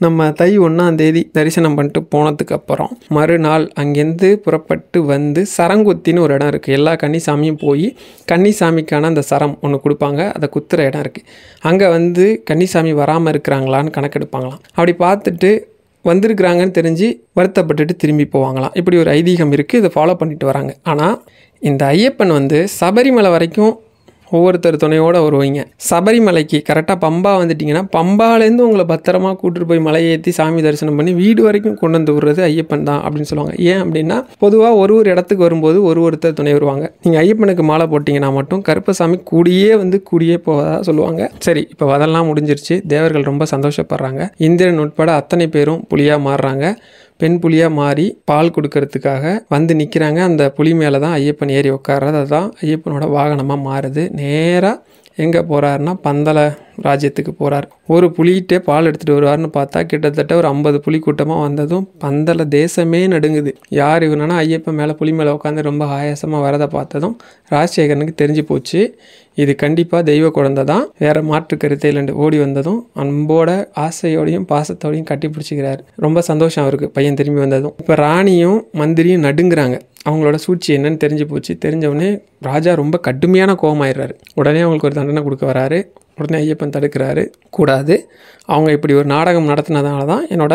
நம்ம தை 1ஆம் தேதி தரிசனம் பண்ணிட்டு போனதுக்கப்புறம் மறுநாள் அங்கேருந்து புறப்பட்டு வந்து சரங்குத்தின்னு ஒரு இடம் இருக்குது. எல்லா கன்னிசாமியும் போய் கன்னிசாமிக்கான அந்த சரம் ஒன்று கொடுப்பாங்க, அதை குத்துற இடம் இருக்குது. அங்கே வந்து கன்னிசாமி வராமல் இருக்கிறாங்களான்னு கணக்கெடுப்பாங்களாம். அப்படி பார்த்துட்டு வந்திருக்கிறாங்கன்னு தெரிஞ்சு வருத்தப்பட்டுட்டு திரும்பி போவாங்களாம். இப்படி ஒரு ஐதீகம் இருக்குது, இதை ஃபாலோ பண்ணிட்டு வராங்க. ஆனால் இந்த ஐயப்பன் வந்து சபரிமலை வரைக்கும் ஒவ்வொருத்தர் துணையோடு வருவீங்க. சபரிமலைக்கு கரெக்டாக பம்பா வந்துட்டிங்கன்னா பம்பாலேருந்து உங்களை பத்திரமா கூட்டிட்டு போய் மலையை ஏற்றி சாமி தரிசனம் பண்ணி வீடு வரைக்கும் கொண்டு வந்து விடுறது ஐயப்பன் தான் அப்படின்னு சொல்லுவாங்க. ஏன் அப்படின்னா, பொதுவாக ஒரு இடத்துக்கு வரும்போது ஒருத்தர் துணை வருவாங்க. நீங்கள் ஐயப்பனுக்கு மாலை போட்டிங்கன்னா மட்டும் கருப்பசாமி கூடியே போவதாக சொல்லுவாங்க. சரி, இப்போ அதெல்லாம் முடிஞ்சிருச்சு. தேவர்கள் ரொம்ப சந்தோஷப்படுறாங்க. இந்திரன் உட்பட அத்தனை பேரும் புலியாக மாறுறாங்க. பெண் புலியாக மாறி பால் கொடுக்கறதுக்காக வந்து நிற்கிறாங்க. அந்த புலி மேலே தான் ஐயப்பன் ஏறி உட்கார்றது. அதுதான் ஐயப்பனோட வாகனமாக மாறுது. நேராக எங்கே போகிறாருன்னா பந்தல ராஜ்யத்துக்கு போகிறார். ஒரு புலிகிட்டே பால் எடுத்துகிட்டு வருவார்னு பார்த்தா கிட்டத்தட்ட ஒரு 50 புலி கூட்டமாக வந்ததும் பந்தல தேசமே நடுங்குது. யார் இவனா ஐயப்பன் மேலே புலி மேலே உட்காந்து ரொம்ப ஆயாசமாக வரதை பார்த்ததும் ராஜசேகரனுக்கு தெரிஞ்சு போச்சு, இது கண்டிப்பாக தெய்வ குழந்தை தான், வேறு மாற்று கருத்தை இல்லைண்டு ஓடி வந்ததும் அன்போட ஆசையோடையும் பாசத்தோடையும் கட்டி பிடிச்சிக்கிறாரு. ரொம்ப சந்தோஷம் அவருக்கு பையன் திரும்பி வந்ததும். இப்போ ராணியும் மந்திரியும் நடுங்குறாங்க. அவங்களோட சூழ்ச்சி என்னன்னு தெரிஞ்சு போச்சு. தெரிஞ்சவொடனே ராஜா ரொம்ப கடுமையான கோபமாயிடுறாரு. உடனே அவங்களுக்கு ஒரு தண்டனை கொடுக்க வராரு. உடனே ஐயப்பன் தடுக்கிறாரு, கூடாது, அவங்க இப்படி ஒரு நாடகம் நடத்தினதால தான் என்னோட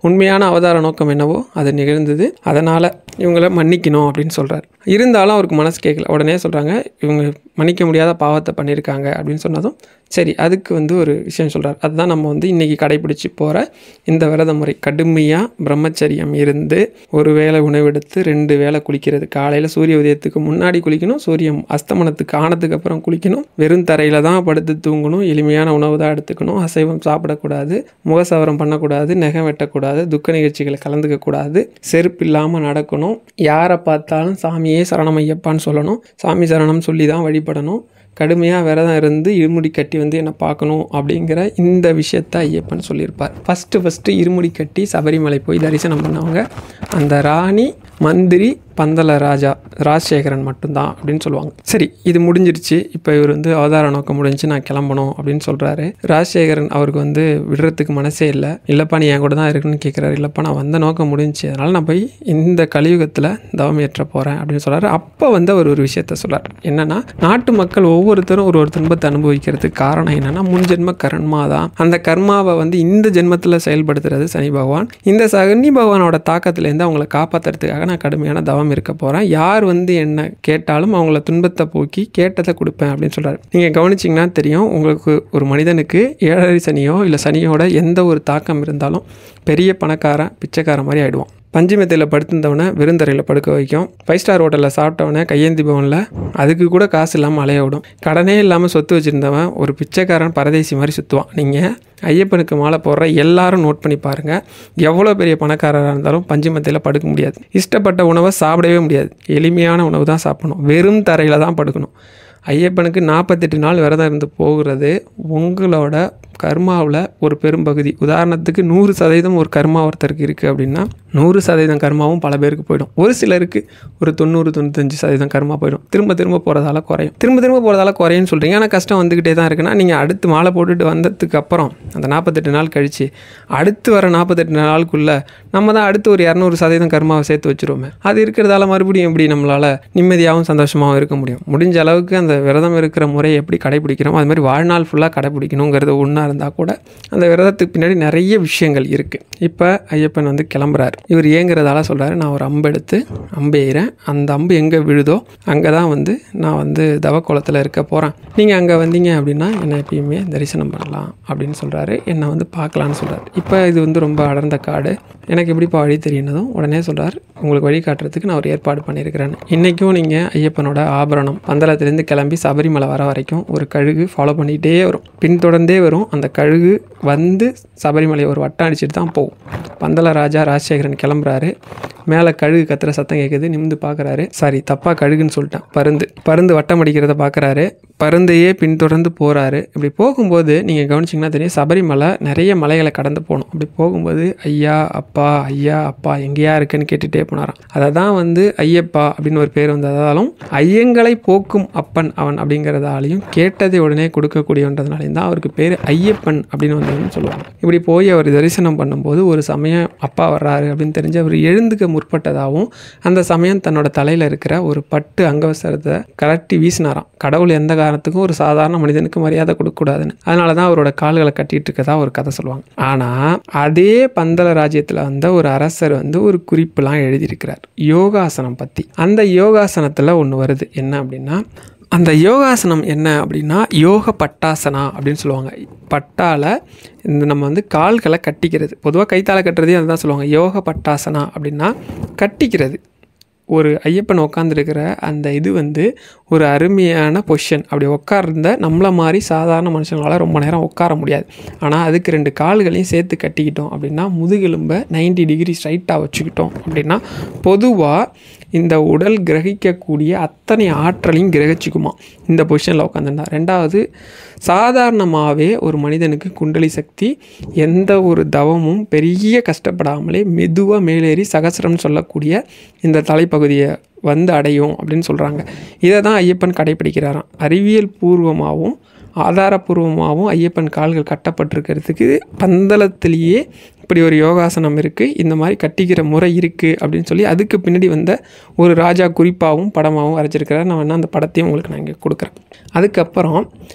உண்மையான அவதார நோக்கம் என்னவோ அது நிகழ்ந்தது, அதனால் இவங்களை மன்னிக்கணும் அப்படின்னு சொல்கிறார். இருந்தாலும் அவருக்கு மனசு கேட்கல. உடனே சொல்கிறாங்க, இவங்க மன்னிக்க முடியாத பாவத்தை பண்ணியிருக்காங்க அப்படின்னு சொன்னதும் சரி, அதுக்கு வந்து ஒரு விஷயம் சொல்கிறார். அதுதான் நம்ம வந்து இன்றைக்கி கடைப்பிடிச்சி போகிற இந்த விரத முறை. கடுமையாக பிரம்மச்சரியம் இருந்து ஒரு வேளை உணவெடுத்து 2 வேளை குளிக்கிறது. காலையில் சூரிய உதயத்துக்கு முன்னாடி குளிக்கணும், சூரியன் அஸ்தமனத்துக்கு ஆனதுக்கு அப்புறம் குளிக்கணும், வெறும் தரையில் தான் படுத்து தூங்கணும், எளிமையான உணவு தான் எடுத்துக்கணும், அசைவம் சாப்பிடக்கூடாது, முகசவரம் பண்ணக்கூடாது, நகம் வெட்டக்கூடாது, துக்க நிகழ்ச்சிகளை கலந்துக்கக்கூடாது, செருப்பு இல்லாமல் நடக்கணும், யாரை பார்த்தாலும் சாமியே சரணம் ஐயப்பான்னு சொல்லணும், சாமி சரணம் சொல்லி தான் வழிபடணும், கடுமையாக விரதம் இருந்து இருமுடி கட்டி வந்து என்னை பார்க்கணும் அப்படிங்கிற இந்த விஷயத்த ஐயப்பன் சொல்லியிருப்பார். ஃபஸ்ட்டு இருமுடி கட்டி சபரிமலை போய் தரிசனம் பண்ணவங்க அந்த ராணி, மந்திரி, பந்தல ராஜா ராஜசேகரன் மட்டும்தான் அப்படின்னு சொல்லுவாங்க. சரி, இது முடிஞ்சிருச்சு. இப்போ இவர் வந்து அவதார நோக்கம் முடிஞ்சு நான் கிளம்பணும் அப்படின்னு சொல்கிறாரு. ராஜசேகரன் அவருக்கு வந்து விடுறதுக்கு மனசே இல்லை. இல்லைப்பா நீ என் கூட தான் இருக்குன்னு கேட்குறாரு. இல்லைப்பா நான் வந்த நோக்கம் முடிஞ்சு, அதனால் நான் போய் இந்த கலியுகத்தில் தவம் ஏற்ற போகிறேன் அப்படின்னு சொல்கிறாரு. அப்போ வந்து அவர் ஒரு விஷயத்த சொல்கிறார். என்னென்னா, நாட்டு மக்கள் ஒவ்வொருத்தரும் ஒரு துன்பத்தை அனுபவிக்கிறதுக்கு காரணம் என்னென்னா முன்ஜென்ம கர்மா தான். அந்த கர்மாவை வந்து இந்த ஜென்மத்தில் செயல்படுத்துறது சனி பகவான். இந்த சனி பகவானோட தாக்கத்துலேருந்து அவங்களை காப்பாற்றுறதுக்காக நான் கடுமையான தவம் இருக்க போகிறேன். யார் வந்து என்ன கேட்டாலும் அவங்கள துன்பத்தை போக்கி கேட்டதை கொடுப்பேன் அப்படின்னு சொல்கிறாரு. நீங்கள் கவனிச்சிங்கன்னா தெரியும், உங்களுக்கு ஒரு மனிதனுக்கு 7 சனியோ இல்லை சனியோட எந்த ஒரு தாக்கம் இருந்தாலும் பெரிய பணக்காரன் பிச்சைக்காரன் மாதிரி ஆகிடுவான். பஞ்சுமெத்தையில் படுத்திருந்தவனை விருந்தரையில் படுக்க வைக்கும். 5 ஸ்டார் ஹோட்டலில் சாப்பிட்டவனை கையேந்தி பவனில் அதுக்கு கூட காசு இல்லாமல் அலைய விடும். கடனே இல்லாமல் சொத்து வச்சுருந்தவன் ஒரு பிச்சைக்காரன் பரதேசி மாதிரி சுற்றுவான். நீங்கள் ஐயப்பனுக்கு மாலை போடுற எல்லாரும் நோட் பண்ணி பாருங்கள், எவ்வளோ பெரிய பணக்காரராக இருந்தாலும் பஞ்சுமெத்தையில் படுக்க முடியாது. இஷ்டப்பட்ட உணவை சாப்பிடவே முடியாது. எளிமையான உணவு தான் சாப்பிடணும். வெறும் தரையில் தான் படுக்கணும். ஐயப்பனுக்கு 48 நாள் விரதம் இருந்து போகிறது உங்களோட கர்மாவில் ஒரு பெரும்பகுதி. உதாரணத்துக்கு 100% ஒரு கர்மா ஒருத்தருக்கு இருக்குது அப்படின்னா 100% கர்மாவும் பல பேருக்கு போயிடும். ஒரு சிலருக்கு ஒரு 90-95% கர்மா போயிடும். திரும்ப திரும்ப போகிறதால குறையும். திரும்ப போகிறதால குறையும்னு சொல்கிறீங்க. ஆனால் கஷ்டம் வந்துக்கிட்டே தான் இருக்குன்னா நீங்கள் அடுத்து மாலை போட்டுட்டு வந்ததுக்கு அப்புறம் அந்த 48 நாள் கழித்து அடுத்து வர 48 நாளுக்குள்ளே நம்ம தான் அடுத்து ஒரு 200% கர்மாவை சேர்த்து வச்சுருவோமே. அது இருக்கிறதால மறுபடியும் எப்படி நம்மளால் நிம்மதியாகவும் சந்தோஷமாகவும் இருக்க முடியும்? முடிஞ்ச அளவுக்கு அந்த விரதம் இருக்கிற முறையை எப்படி கடைபிடிக்கிறோம் அது மாதிரி வாழ்நாள் ஃபுல்லாக கடைபிடிக்கணுங்கிறது ஒன்றா இருந்தால் கூட அந்த விரதத்துக்கு பின்னாடி நிறைய விஷயங்கள் இருக்குது. இப்போ ஐயப்பன் வந்து கிளம்புறாரு. இவர் ஏங்கிறதால சொல்கிறாரு, நான் ஒரு அம்பு எடுத்து அம்பெய்கிறேன். அந்த அம்பு எங்கே விழுதோ அங்கே தான் வந்து நான் வந்து தவக்கோலத்தில் இருக்க போகிறேன். நீங்கள் அங்கே வந்தீங்க அப்படின்னா என்னை எப்பயுமே தரிசனம் பண்ணலாம் அப்படின்னு சொல்கிறாரு. என்னை வந்து பார்க்கலான்னு சொல்கிறார். இப்போ இது வந்து ரொம்ப அடர்ந்த காடு, எனக்கு எப்படிப்பா வழி தெரியுனதும் உடனே சொல்கிறார், உங்களுக்கு வழி காட்டுறதுக்கு நான் ஒரு ஏற்பாடு பண்ணியிருக்கிறேன். இன்றைக்கும் நீங்கள் ஐயப்பனோட ஆபரணம் பந்தளத்துலேருந்து கிளம்பி சபரிமலை வர வரைக்கும் ஒரு கழுகு ஃபாலோ பண்ணிகிட்டே வரும், பின்தொடர்ந்தே வரும். அந்த கழுகு வந்து சபரிமலை ஒரு வட்டம் அடிச்சுட்டு தான் போகும். பந்தள ராஜா ராஜசேகரன் கிளம்புறாரு. மேலே கழுகு கத்துற சத்தம் கேட்குது. நிமிந்து பார்க்குறாரு. சாரி, தப்பாக கழுகுன்னு சொல்லிட்டேன். பருந்து வட்டம் அடிக்கிறத பார்க்குறாரு. பருந்தையே பின்தொடர்ந்து போகிறாரு. இப்படி போகும்போது நீங்கள் கவனிச்சிங்கன்னா தெரியும், சபரிமலை நிறைய மலைகளை கடந்து போகணும். அப்படி போகும்போது ஐயா அப்பா எங்கேயா இருக்குன்னு கேட்டுகிட்டே போனாராம். அதை தான் வந்து ஐயப்பா அப்படின்னு ஒரு பேர் வந்ததாலும் ஐயங்களை போக்கும் அப்பன் அவன் அப்படிங்கிறதாலையும் கேட்டதை உடனே கொடுக்கக்கூடியன்றதுனாலையும் தான் அவருக்கு பேர் ஐயப்பன் அப்படின்னு வந்ததுன்னு சொல்லுவாங்க. இப்படி போய் அவர் தரிசனம் பண்ணும்போது ஒரு சமயம் அப்பா வர்றாரு அப்படின்னு தெரிஞ்சு அவர் எழுந்துக்க முற்பட்டதாகவும் அந்த சமயம் தன்னோட தலையில் இருக்கிற ஒரு பட்டு அங்கவஸ்திரத்தை கலட்டி வீசினாராம். கடவுள் எந்த காரணத்துக்கும் ஒரு சாதாரண மனிதனுக்கு மரியாதை கொடுக்கக்கூடாதுன்னு. அதனால தான் அவரோட கால்களை கட்டிட்டு இருக்கதா ஒரு கதை சொல்லுவாங்க. ஆனால் அதே பந்தள ராஜ்யத்தில் வந்த ஒரு அரசர் வந்து ஒரு குறிப்புலாம் எழுதியிருக்கிறார் யோகாசனம் பற்றி. அந்த யோகாசனத்தில் ஒன்று வருது. என்ன அப்படின்னா, அந்த யோகாசனம் என்ன அப்படின்னா யோக பட்டாசனா அப்படின்னு சொல்லுவாங்க. பட்டால இந்த நம்ம வந்து கால்களை கட்டிக்கிறது. பொதுவாக கைத்தால கட்டுறதே அதுதான் சொல்லுவாங்க. யோக பட்டாசனா அப்படின்னா கட்டிக்கிறது. ஒரு ஐயப்பன் உட்காந்துருக்கிற அந்த இது வந்து ஒரு அருமையான பொசிஷன். அப்படி உட்கார்ந்த நம்மளை மாதிரி சாதாரண மனுஷங்களால் ரொம்ப நேரம் உட்கார முடியாது. ஆனால் அதுக்கு 2 கால்களையும் சேர்த்து கட்டிக்கிட்டோம் அப்படின்னா முதுகெலும்பை 90 டிகிரி ஸ்ட்ரைட்டாக வச்சுக்கிட்டோம் அப்படின்னா பொதுவாக இந்த உடல் கிரகிக்கக்கூடிய அத்தனை ஆற்றலையும் கிரகிச்சிக்குமா இந்த பொசிஷனில் உட்காந்துருந்தா. 2வது, சாதாரணமாகவே ஒரு மனிதனுக்கு குண்டலி சக்தி எந்த ஒரு தவமும் பெரிய கஷ்டப்படாமலே மெதுவாக மேலேறி சகசிரம்னு சொல்லக்கூடிய இந்த தலைப்பகுதியை வந்து அடையும் அப்படின்னு சொல்கிறாங்க. இதை தான் ஐயப்பன் கடைப்பிடிக்கிறாராம். அறிவியல் பூர்வமாகவும் ஆதாரபூர்வமாகவும் ஐயப்பன் கால்கள் கட்டப்பட்டிருக்கிறதுக்கு பந்தளத்திலேயே இப்படி ஒரு யோகாசனம் இருக்குது, இந்த மாதிரி கட்டிக்கிற முறை இருக்குது அப்படின்னு சொல்லி அதுக்கு பின்னாடி வந்த ஒரு ராஜா குறிப்பாகவும் படமாகவும் வரைச்சிருக்கிறார். நான் வேணால் அந்த படத்தையும் உங்களுக்கு நான் இங்கே கொடுக்குறேன். அதுக்கப்புறம்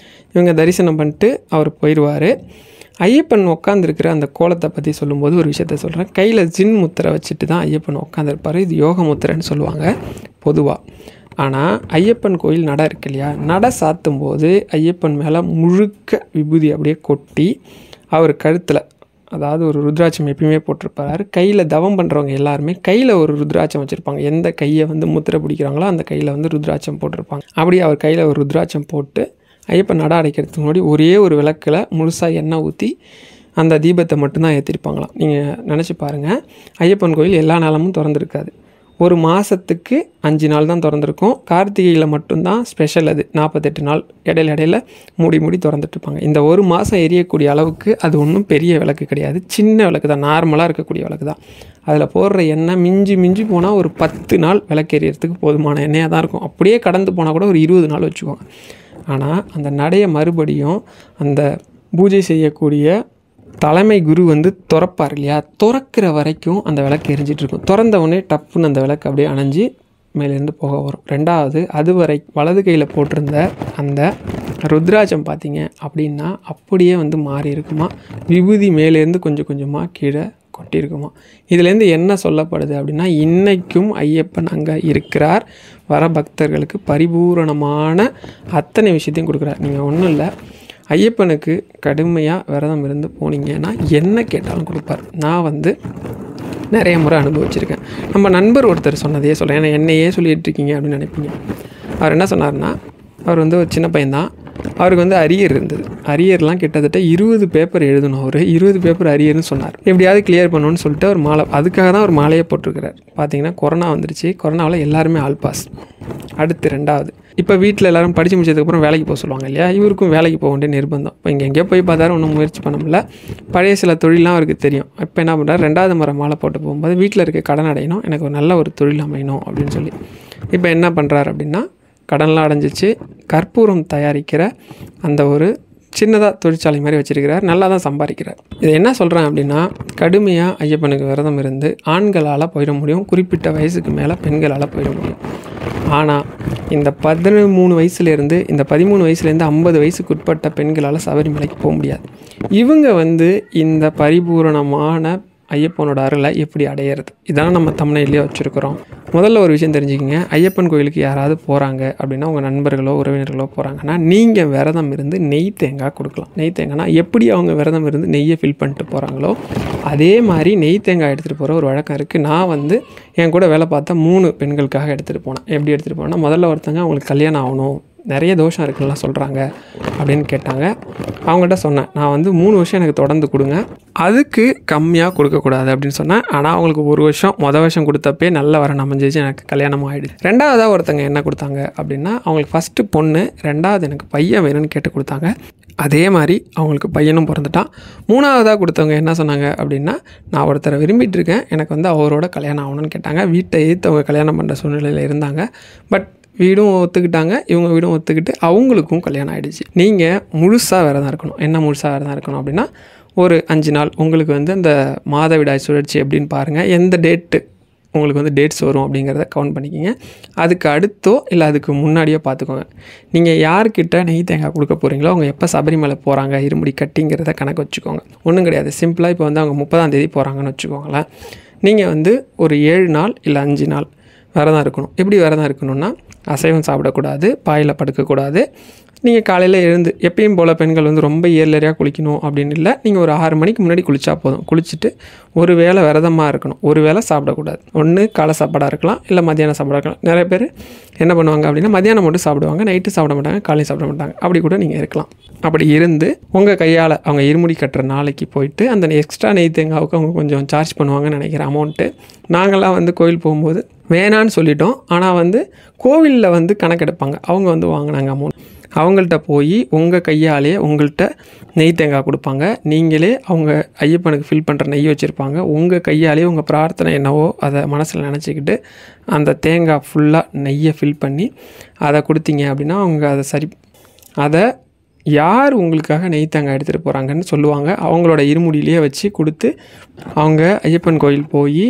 இவங்க தரிசனம் பண்ணிட்டு அவர் போயிடுவார். ஐயப்பன் உட்காந்துருக்கிற அந்த கோலத்தை பற்றி சொல்லும்போது ஒரு விஷயத்த சொல்கிறேன். கையில் ஜின் முத்திரை வச்சுட்டு தான் ஐயப்பன் உட்காந்துருப்பார். இது யோக முத்திரைன்னு சொல்லுவாங்க பொதுவாக. ஆனால் ஐயப்பன் கோயில் நடை இருக்கு இல்லையா, நடை சாத்தும் போது ஐயப்பன் மேலே முழுக்க விபூதி அப்படியே கொட்டி அவர் கழுத்தில், அதாவது ஒரு ருத்ராட்சம் எப்பயுமே போட்டிருப்பார். கையில் தவம் பண்ணுறவங்க எல்லாருமே கையில் ஒரு ருத்ராட்சம் வச்சுருப்பாங்க. எந்த கையை வந்து முத்திரை பிடிக்கிறாங்களோ அந்த கையில் வந்து ருத்ராட்சம் போட்டிருப்பாங்க. அப்படி அவர் கையில் ஒரு ருத்ராட்சம் போட்டு ஐயப்பன் நடை அடைக்கிறதுக்கு முன்னாடி ஒரே ஒரு விளக்கில் முழுசாக எண்ணெய் ஊற்றி அந்த தீபத்தை மட்டும்தான் ஏற்றிருப்பாங்களாம். நீங்கள் நினச்சி பாருங்கள், ஐயப்பன் கோயில் எல்லா நாளமும் திறந்துருக்காது. ஒரு மாதத்துக்கு 5 நாள் தான் திறந்துருக்கும். கார்த்திகையில் மட்டும்தான் ஸ்பெஷல். அது 48 நாள் இடையில மூடி திறந்துட்டுருப்பாங்க. இந்த ஒரு மாதம் எரியக்கூடிய அளவுக்கு அது ஒன்றும் பெரிய விளக்கு கிடையாது, சின்ன விளக்கு தான், நார்மலாக இருக்கக்கூடிய விளக்கு தான். அதில் போடுற எண்ணெய் மிஞ்சி போனால் ஒரு 10 நாள் விளக்கு எரியறதுக்கு போதுமான எண்ணெயாக தான் இருக்கும். அப்படியே கடந்து போனால் கூட ஒரு 20 நாள் வச்சுக்கோங்க. ஆனால் அந்த நடையை மறுபடியும் அந்த பூஜை செய்யக்கூடிய தலைமை குரு வந்து திறப்பார் இல்லையா, திறக்கிற வரைக்கும் அந்த விளக்கு எரிஞ்சிட்ருக்கும். திறந்தவுடனே டப்புன்னு அந்த விளக்கு அப்படியே அணைஞ்சி மேலேருந்து போக வரும். 2வது, அதுவரை வலது கையில் போட்டிருந்த அந்த ருத்ராட்சம் பார்த்தீங்க அப்படின்னா அப்படியே வந்து மாறி இருக்குமா, விபூதி மேலேருந்து கொஞ்சம் கொஞ்சமாக கீழே கொட்டியிருக்குமா. இதுலேருந்து என்ன சொல்லப்படுது அப்படின்னா, இன்றைக்கும் ஐயப்பன் அங்கே இருக்கிறார். வர பக்தர்களுக்கு பரிபூரணமான அத்தனை விஷயத்தையும் கொடுக்குறார். நீங்கள் ஒன்றும் இல்லை, ஐயப்பனுக்கு கடுமையாக விரதம் இருந்து போனீங்கன்னா என்ன கேட்டாலும் கொடுப்பார். நான் நிறைய முறை அனுபவிச்சிருக்கேன். நம்ம நண்பர் ஒருத்தர் சொன்னதையே சொல்கிறேன், ஏன்னா என்னையே சொல்லிகிட்டு இருக்கீங்க அப்படின்னு நினைப்பீங்க. அவர் என்ன சொன்னார்னா, அவர் ஒரு சின்ன பையன்தான். அவருக்கு அரியர் இருந்தது. அரியர்லாம் கிட்டத்தட்ட 20 பேப்பர் எழுதணும். அவர் 20 பேப்பர் அரியர்னு சொன்னார். எப்படியாவது கிளியர் பண்ணணும்னு சொல்லிட்டு அவர் மாலை, அதுக்காக தான் ஒரு மாலையை போட்டிருக்கிறார். பார்த்தீங்கன்னா கொரோனா வந்துருச்சு. கொரோனாவில் எல்லாருமே ஆல் பாஸ். அடுத்து 2வது, இப்போ வீட்டில் எல்லோரும் படித்து முடிச்சதுக்கப்புறம் வேலைக்கு போக சொல்லுவாங்க இல்லையா, இவருக்கும் வேலைக்கு போக வேண்டிய நிர்பந்தம். இப்போ இங்கே எங்கேயோ போய் பார்த்தாரு, ஒன்றும் முயற்சி பண்ண முடியல. பழைய சில தொழிலாம் அவருக்கு தெரியும். இப்போ என்ன பண்ணுறாரு, 2வது முறை மாலை போட்டு போகும்போது வீட்டில் இருக்க கடன் அடையணும், எனக்கு ஒரு நல்ல ஒரு தொழில் அமையணும் அப்படின்னு சொல்லி இப்போ என்ன பண்ணுறாரு அப்படின்னா, கடன்லாம் அடைஞ்சிச்சு. கற்பூரம் தயாரிக்கிற அந்த ஒரு சின்னதாக தொழிற்சாலை மாதிரி வச்சுருக்கிறார். நல்லா தான் சம்பாதிக்கிறார். இதை என்ன சொல்கிறேன் அப்படின்னா, கடுமையாக ஐயப்பனுக்கு விரதம் இருந்து ஆண்களால் போயிட முடியும், குறிப்பிட்ட வயசுக்கு மேலே பெண்களால் போயிட முடியும். ஆனால் இந்த 13 வயசுலேருந்து இந்த 13 வயசுலேருந்து 50 வயசுக்கு உட்பட்ட பெண்களால் சபரிமலைக்கு போக முடியாது. இவங்க இந்த பரிபூரணமான ஐயப்பனோட அருளை எப்படி அடையிறது, இதான் நம்ம தமிழ்நிலையிலே வச்சுருக்கிறோம். முதல்ல ஒரு விஷயம் தெரிஞ்சுக்கிங்க, ஐயப்பன் கோயிலுக்கு யாராவது போகிறாங்க அப்படின்னா, உங்கள் நண்பர்களோ உறவினர்களோ போகிறாங்கன்னா, நீங்கள் விரதம் இருந்து நெய் தேங்காய் கொடுக்கலாம். நெய் தேங்காய்னா எப்படி அவங்க விரதம் இருந்து நெய்யை ஃபில் பண்ணிட்டு போகிறாங்களோ அதே மாதிரி நெய் தேங்காய் எடுத்துகிட்டு போகிற ஒரு வழக்கம் இருக்குது. நான் என் கூட வேலை பார்த்தா 3 பெண்களுக்காக எடுத்துகிட்டு போனேன். எப்படி எடுத்துகிட்டு போனேன்னா, முதல்ல ஒருத்தங்க அவங்களுக்கு கல்யாணம் ஆகணும், நிறைய தோஷம் இருக்குலாம் சொல்கிறாங்க அப்படின்னு கேட்டாங்க. அவங்கள்ட்ட சொன்னேன், நான் 3 வருஷம் எனக்கு தொடர்ந்து கொடுங்க, அதுக்கு கம்மியாக கொடுக்கக்கூடாது அப்படின்னு சொன்னேன். ஆனால் அவங்களுக்கு 1 வருஷம் வருஷம் கொடுத்தப்பே நல்ல வரன் அமைஞ்சிச்சு, எனக்கு கல்யாணம் ஆகிடுச்சு. 2வதாக ஒருத்தங்க என்ன கொடுத்தாங்க அப்படின்னா, அவங்களுக்கு ஃபஸ்ட்டு பொண்ணு, 2வது எனக்கு பையன் வேணும்னு கேட்டு கொடுத்தாங்க. அதே மாதிரி அவங்களுக்கு பையனும் பிறந்துட்டான். 3வதாக கொடுத்தவங்க என்ன சொன்னாங்க அப்படின்னா, நான் ஒருத்தரை விரும்பிட்டு இருக்கேன், எனக்கு அவரோட கல்யாணம் ஆகணும்னு கேட்டாங்க. வீட்டை அவங்க கல்யாணம் பண்ணுற சூழ்நிலையில் இருந்தாங்க. பட் வீடும் ஒத்துக்கிட்டாங்க, இவங்க வீடும் ஒத்துக்கிட்டு அவங்களுக்கும் கல்யாணம் ஆகிடுச்சு. நீங்கள் முழுசாக விரதம் இருக்கணும். என்ன முழுசாக விரதம் இருக்கணும் அப்படின்னா, ஒரு 5 நாள் உங்களுக்கு அந்த மாதவிடாய் சுழற்சி எப்படின்னு பாருங்கள், எந்த டேட்டு உங்களுக்கு டேட்ஸ் வரும் அப்படிங்கிறத கவுண்ட் பண்ணிக்கிங்க. அதுக்கு அடுத்தோ இல்லை அதுக்கு முன்னாடியோ பார்த்துக்கோங்க. நீங்கள் யார்கிட்ட நெய் தேங்காய் கொடுக்க போகிறீங்களோ அவங்க எப்போ சபரிமலை போகிறாங்க, இருமுடி கட்டிங்கிறத கணக்கு வச்சுக்கோங்க. ஒன்றும் கிடையாது, சிம்பிளாக இப்போ அவங்க 30ஆம் தேதி போகிறாங்கன்னு வச்சுக்கோங்களேன். நீங்கள் ஒரு 7 நாள் இல்லை 5 நாள் விரதம் இருக்கணும். எப்படி விரதம் இருக்கணும்னா, அசைவம் சாப்பிடக்கூடாது, பாயில் படுக்கக்கூடாது. நீங்கள் காலையில் எழுந்து எப்பயும் போல் பெண்கள் ரொம்ப ஏர்லரியாக குளிக்கணும் அப்படின்னு இல்லை. நீங்கள் ஒரு 6 மணிக்கு முன்னாடி குளித்தா போதும். குளிச்சுட்டு ஒரு வேளை விரதமாக இருக்கணும், ஒரு வேளை சாப்பிடக்கூடாது. ஒன்று காலை சாப்பாடாக இருக்கலாம், இல்லை மத்தியானம் சாப்பாடாக இருக்கலாம். நிறைய பேர் என்ன பண்ணுவாங்க அப்படின்னா, மத்தியானம் மட்டும் சாப்பிடுவாங்க, நைட்டு சாப்பிட மாட்டாங்க, காலையில் சாப்பிட மாட்டாங்க. அப்படி கூட நீங்கள் இருக்கலாம். அப்படி இருந்து உங்கள் கையால் அவங்க இருமுடி கட்டுற நாளைக்கு போயிட்டு அந்த எக்ஸ்ட்ரா நெய் தேங்காவுக்கு அவங்க கொஞ்சம் சார்ஜ் பண்ணுவாங்கன்னு நினைக்கிற அமௌண்ட்டு. நாங்களாம் கோயில் போகும்போது வேணான்னு சொல்லிட்டோம். ஆனால் கோவிலில் கணக்கெடுப்பாங்க. அவங்க வாங்கினாங்க அமௌண்ட். அவங்கள்ட்ட போய் உங்கள் கையாலே உங்கள்கிட்ட நெய் தேங்காய் கொடுப்பாங்க. நீங்களே அவங்க ஐயப்பனுக்கு ஃபில் பண்ணுற நெய் வச்சுருப்பாங்க. உங்கள் கையாலே உங்கள் பிரார்த்தனை என்னவோ அதை மனசில் நினச்சிக்கிட்டு அந்த தேங்காய் ஃபுல்லாக நெய்யை ஃபில் பண்ணி அதை கொடுத்தீங்க அப்படின்னா அவங்க அதை யார் உங்களுக்காக நெய் தேங்காய் எடுத்துகிட்டு போகிறாங்கன்னு சொல்லுவாங்க. அவங்களோட இருமுடியிலேயே வச்சு கொடுத்து அவங்க ஐயப்பன் கோயில் போய்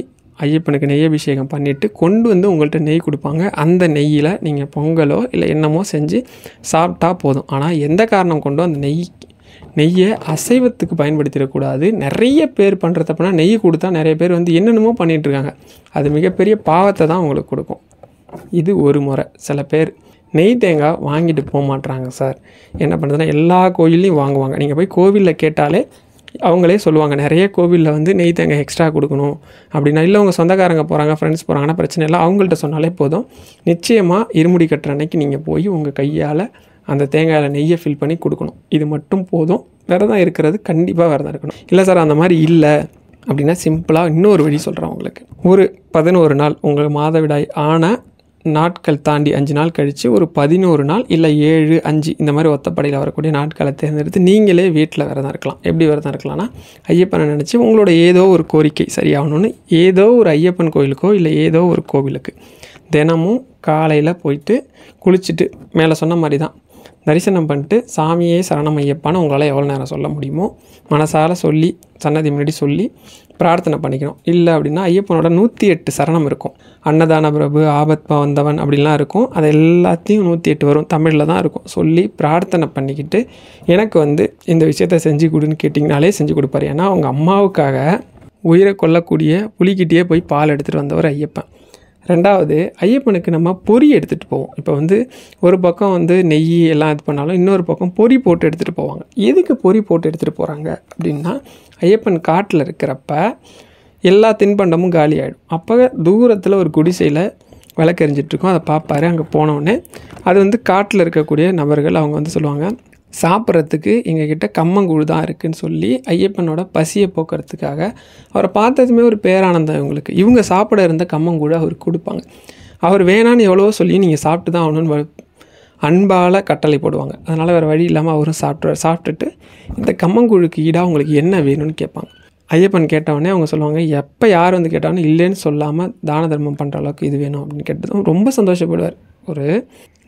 ஐயப்பனுக்கு நெய் அபிஷேகம் பண்ணிவிட்டு கொண்டு உங்கள்கிட்ட நெய் கொடுப்பாங்க. அந்த நெய்யில் நீங்கள் பொங்கலோ இல்லை என்னமோ செஞ்சு சாப்பிட்டா போதும். ஆனால் எந்த காரணம் கொண்டோ அந்த நெய்யை அசைவத்துக்கு பயன்படுத்திடக்கூடாது. நிறைய பேர் பண்ணுறது அப்படின்னா, நெய் கொடுத்தா நிறைய பேர் என்னென்னமோ பண்ணிகிட்ருக்காங்க. அது மிகப்பெரிய பாவத்தை தான் உங்களுக்கு கொடுக்கும். இது ஒரு முறை. சில பேர் நெய் தேங்காய் வாங்கிட்டு போக மாட்றாங்க சார். என்ன பண்ணுறதுன்னா, எல்லா கோயில்லையும் வாங்குவாங்க. நீங்கள் போய் கோவிலில் கேட்டாலே அவங்களே சொல்லுவாங்க, நிறைய கோவிலில் நெய் தேங்காய் எக்ஸ்ட்ரா கொடுக்கணும் அப்படின்னா. இல்லை உங்கள் சொந்தக்காரங்க போகிறாங்க, ஃப்ரெண்ட்ஸ் போகிறாங்கன்னா பிரச்சனை இல்லை, அவங்கள்ட்ட சொன்னாலே போதும். நிச்சயமாக இருமுடி கட்டுற அன்னைக்கு நீங்கள் போய் உங்கள் கையால் அந்த தேங்காயில் நெய்யை ஃபில் பண்ணி கொடுக்கணும். இது மட்டும் போதும். விரதம் இருக்கிறது கண்டிப்பாக விரதம் இருக்கணும். இல்லை சார் அந்த மாதிரி இல்லை அப்படின்னா, சிம்பிளாக இன்னொரு வழி சொல்கிறேன் உங்களுக்கு. ஒரு 11 நாள் உங்கள் மாதவிடாய் ஆன நாட்கள் தாண்டி 5 நாள் கழித்து ஒரு 11 நாள் இல்லை 7, 5 இந்த மாதிரி ஒத்தப்படையில் வரக்கூடிய நாட்களை தேர்ந்தெடுத்து நீங்களே வீட்டில் விரதம் இருக்கலாம். எப்படி விரதம் இருக்கலாம்னா, ஐயப்பனை நினச்சி உங்களோட ஏதோ ஒரு கோரிக்கை சரியாகணும்னு ஏதோ ஒரு ஐயப்பன் கோயிலுக்கோ இல்லை ஏதோ ஒரு கோவிலுக்கு தினமும் காலையில் போயிட்டு குளிச்சுட்டு மேலே சொன்ன மாதிரி தான் தரிசனம் பண்ணிட்டு சாமியே சரணம் ஐயப்பான்னு உங்களால் எவ்வளோ நேரம் சொல்ல முடியுமோ மனசால் சொல்லி சன்னதி முன்னாடி சொல்லி பிரார்த்தனை பண்ணிக்கணும். இல்லை அப்படின்னா ஐயப்பனோட 108 சரணம் இருக்கும். அன்னதான பிரபு, ஆபத் வந்தவன் அப்படின்லாம் இருக்கும். அது எல்லாத்தையும் 108 வரும், தமிழில் தான் இருக்கும். சொல்லி பிரார்த்தனை பண்ணிக்கிட்டு எனக்கு இந்த விஷயத்தை செஞ்சு கொடுன்னு கேட்டிங்கனாலே செஞ்சு கொடுப்பாரு. ஏன்னா அவங்க அம்மாவுக்காக உயிரை கொல்லக்கூடிய புலிக்கிட்டே போய் பால் எடுத்துகிட்டு வந்தவர் ஐயப்பன். ரெண்டாவது, ஐயப்பனுக்கு நம்ம பொறி எடுத்துகிட்டு போவோம். இப்போ வந்து ஒரு பக்கம் வந்து நெய் எல்லாம் இது பண்ணாலும் இன்னொரு பக்கம் பொறி போட்டு எடுத்துகிட்டு போவாங்க. எதுக்கு பொறி போட்டு எடுத்துகிட்டு போகிறாங்க அப்படின்னா, ஐயப்பன் காட்டில் இருக்கிறப்ப எல்லா தின்பண்டமும் காலி ஆகிடும். அப்போ தூரத்தில் ஒரு குடிசையில் விளக்கெரிஞ்சிட்ருக்கோம், அதை பார்ப்பாரு. அங்கே போனோடனே அது வந்து காட்டில் இருக்கக்கூடிய நபர்கள் அவங்க வந்து சொல்லுவாங்க, சாப்பிட்றதுக்கு எங்ககிட்ட கம்மங்கூழ் தான் இருக்குதுன்னு சொல்லி ஐயப்பனோட பசியை போக்குறதுக்காக அவரை பார்த்ததுமே ஒரு பேரானந்தம் இவங்களுக்கு. இவங்க சாப்பிட இருந்த கம்மங்கூழை அவருக்கு கொடுப்பாங்க. அவர் வேணான்னு எவ்வளவோ சொல்லி நீங்கள் சாப்பிட்டு தான் ஆகணும்னு அன்பால் கட்டளை போடுவாங்க. அதனால் வேறு வழி இல்லாமல் அவரும் சாப்பிட்டுட்டு இந்த கம்மங்கூழுக்கு ஈடாக உங்களுக்கு என்ன வேணும்னு கேட்பாங்க. ஐயப்பன் கேட்டவொடனே அவங்க சொல்லுவாங்க, எப்போ யார் வந்து கேட்டாலும் இல்லைன்னு சொல்லாமல் தான தர்மம் பண்ணுற அளவுக்கு இது வேணும் அப்படின்னு கேட்டதும் ரொம்ப சந்தோஷப்படுவார்.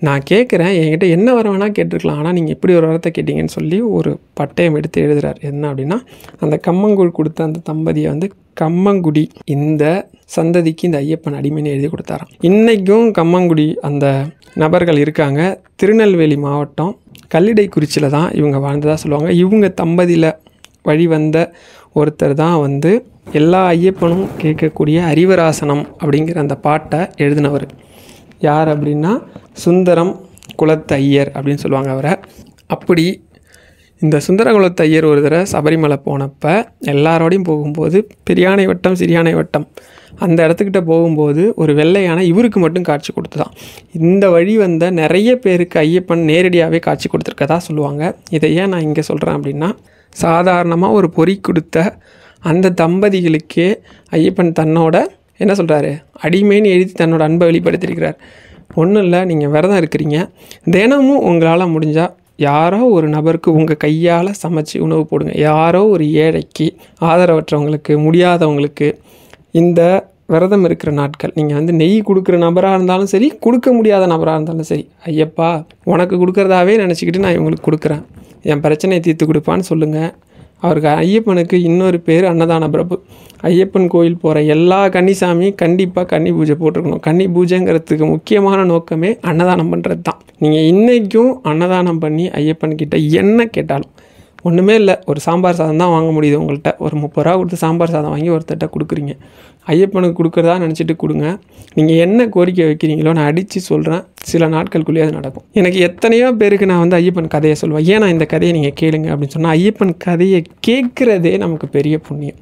நான் கேட்குறேன், என்கிட்ட என்ன வர வேணால் கேட்டிருக்கலாம், ஆனால் நீங்கள் இப்படி ஒரு வார்த்தை கேட்டிங்கன்னு சொல்லி ஒரு பட்டயம் எடுத்து எழுதுகிறார். என்ன அப்படின்னா, அந்த கம்மங்கூழ் கொடுத்த அந்த தம்பதியை வந்து கம்மங்குடி, இந்த சந்ததிக்கு இந்த ஐயப்பன் அடிமைன்னு எழுதி கொடுத்தாராம். இன்றைக்கும் கம்மங்குடி அந்த நபர்கள் இருக்காங்க. திருநெல்வேலி மாவட்டம் கல்லிடைக்குறிச்சியில் தான் இவங்க வாழ்ந்ததாக சொல்லுவாங்க. இவங்க தம்பதியில் வழி வந்த ஒருத்தர் தான் வந்து எல்லா ஐயப்பனும் கேட்கக்கூடிய அறிவராசனம் அப்படிங்கிற அந்த பாட்டை எழுதினவர். யார் அப்படின்னா, சுந்தரம் குலத்து ஐயர் அப்படின்னு சொல்லுவாங்க அவரை. அப்படி இந்த சுந்தர குலத்து ஐயர் ஒரு தடவை சபரிமலை போனப்போ எல்லாரோடையும் போகும்போது பெரியானை வட்டம் சிறியானை வட்டம் அந்த இடத்துக்கிட்ட போகும்போது ஒரு வெள்ளை யானை இவருக்கு மட்டும் காட்சி கொடுத்துதான். இந்த வழி வந்த நிறைய பேருக்கு ஐயப்பன் நேரடியாகவே காட்சி கொடுத்துருக்கதா சொல்லுவாங்க. இதை ஏன் நான் இங்கே சொல்கிறேன் அப்படின்னா, சாதாரணமாக ஒரு பொறி கொடுத்த அந்த தம்பதிகளுக்கே ஐயப்பன் தன்னோட என்ன சொல்கிறாரு, அடிமைன்னு எழுதி தன்னோட அன்பை வெளிப்படுத்தியிருக்கிறார். ஒன்றும் இல்லை, நீங்கள் விரதம் இருக்கிறீங்க, தினமும் உங்களால் முடிஞ்சால் யாரோ ஒரு நபருக்கு உங்கள் கையால் சமைச்சு உணவு போடுங்க. யாரோ ஒரு ஏழைக்கு, ஆதரவற்றவங்களுக்கு, முடியாதவங்களுக்கு இந்த விரதம் இருக்கிற நாட்கள் நீங்கள் வந்து நெய் கொடுக்குற நபராக இருந்தாலும் சரி, கொடுக்க முடியாத நபராக இருந்தாலும் சரி, ஐயப்பா உனக்கு கொடுக்குறதாவே நினச்சிக்கிட்டு நான் இவங்களுக்கு கொடுக்குறேன், என் பிரச்சனையை தீர்த்து கொடுப்பான்னு சொல்லுங்கள். அவருக்கு ஐயப்பனுக்கு இன்னொரு பேர் அன்னதான பிரபு. ஐயப்பன் கோயில் போகிற எல்லா கன்னிசாமி கண்டிப்பாக கன்னி பூஜை போட்டிருக்கணும். கன்னி பூஜைங்கிறதுக்கு முக்கியமான நோக்கமே அன்னதானம் பண்ணுறது தான். நீங்கள் இன்றைக்கும் அன்னதானம் பண்ணி ஐயப்பன்கிட்ட என்ன கேட்டாலும், ஒன்றுமே இல்லை, ஒரு சாம்பார் சாதம் தான் வாங்க முடியுது உங்கள்கிட்ட, ஒரு 30 ரூபா கொடுத்து சாம்பார் சாதம் வாங்கி ஒருத்தட்ட கொடுக்குறீங்க, ஐயப்பனுக்கு கொடுக்குறதா நினச்சிட்டு கொடுங்க. நீங்கள் என்ன கோரிக்கை வைக்கிறீங்களோ நான் அடித்து சொல்கிறேன், சில நாட்களுக்குள்ளேயே அது நடக்கும். எனக்கு எத்தனையோ பேருக்கு நான் வந்து ஐயப்பன் கதையை சொல்லுவேன். ஏன் நான் இந்த கதையை நீங்கள் கேளுங்க அப்படின்னு சொன்னால், ஐயப்பன் கதையை கேட்குறதே நமக்கு பெரிய புண்ணியம்.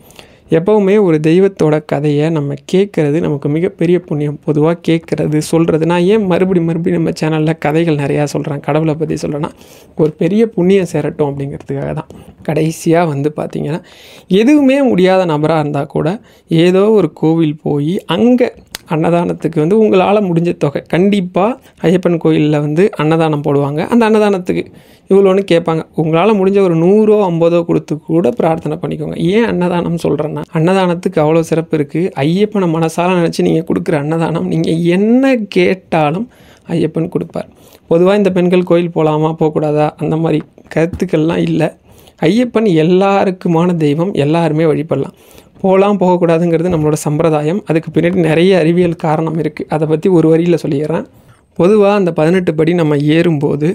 எப்போவுமே ஒரு தெய்வத்தோட கதையை நம்ம கேட்குறது நமக்கு மிகப்பெரிய புண்ணியம். பொதுவாக கேட்குறது சொல்கிறது, நான் ஏன் மறுபடியும் நம்ம சேனலில் கதைகள் நிறையா சொல்கிறேன், கடவுளை பற்றி சொல்கிறேன்னா ஒரு பெரிய புண்ணியம் சேரட்டும் அப்படிங்கிறதுக்காக தான். கடைசியாக வந்து பார்த்திங்கன்னா, எதுவுமே முடியாத நபராக இருந்தால் கூட ஏதோ ஒரு கோவில் போய் அங்கே அன்னதானத்துக்கு வந்து உங்களால் முடிஞ்ச தொகை, கண்டிப்பாக ஐயப்பன் கோயிலில் வந்து அன்னதானம் போடுவாங்க. அந்த அன்னதானத்துக்கு இவ்வளோன்னு கேட்பாங்க. உங்களால் முடிஞ்ச ஒரு 100 50 கொடுத்து கூட பிரார்த்தனை பண்ணிக்கோங்க. ஏன் அன்னதானம் சொல்கிறேன்னா, அன்னதானத்துக்கு அவ்வளோ சிறப்பு இருக்குது. ஐயப்பனை மனசால நினச்சி நீங்கள் கொடுக்குற அன்னதானம், நீங்கள் என்ன கேட்டாலும் ஐயப்பன் கொடுப்பார். பொதுவாக இந்த பெண்கள் கோயில் போகலாமா போகக்கூடாதா அந்த மாதிரி கருத்துக்கள்லாம் இல்லை. ஐயப்பன் எல்லாருக்குமான தெய்வம், எல்லாருமே வழிபடலாம். போகலாம் போகக்கூடாதுங்கிறது நம்மளோட சம்பிரதாயம். அதுக்கு பின்னாடி நிறைய அறிவியல் காரணம் இருக்குது. அதை பற்றி ஒரு வரியில் சொல்லிடுறேன். பொதுவாக அந்த 18 படி நம்ம ஏறும்போது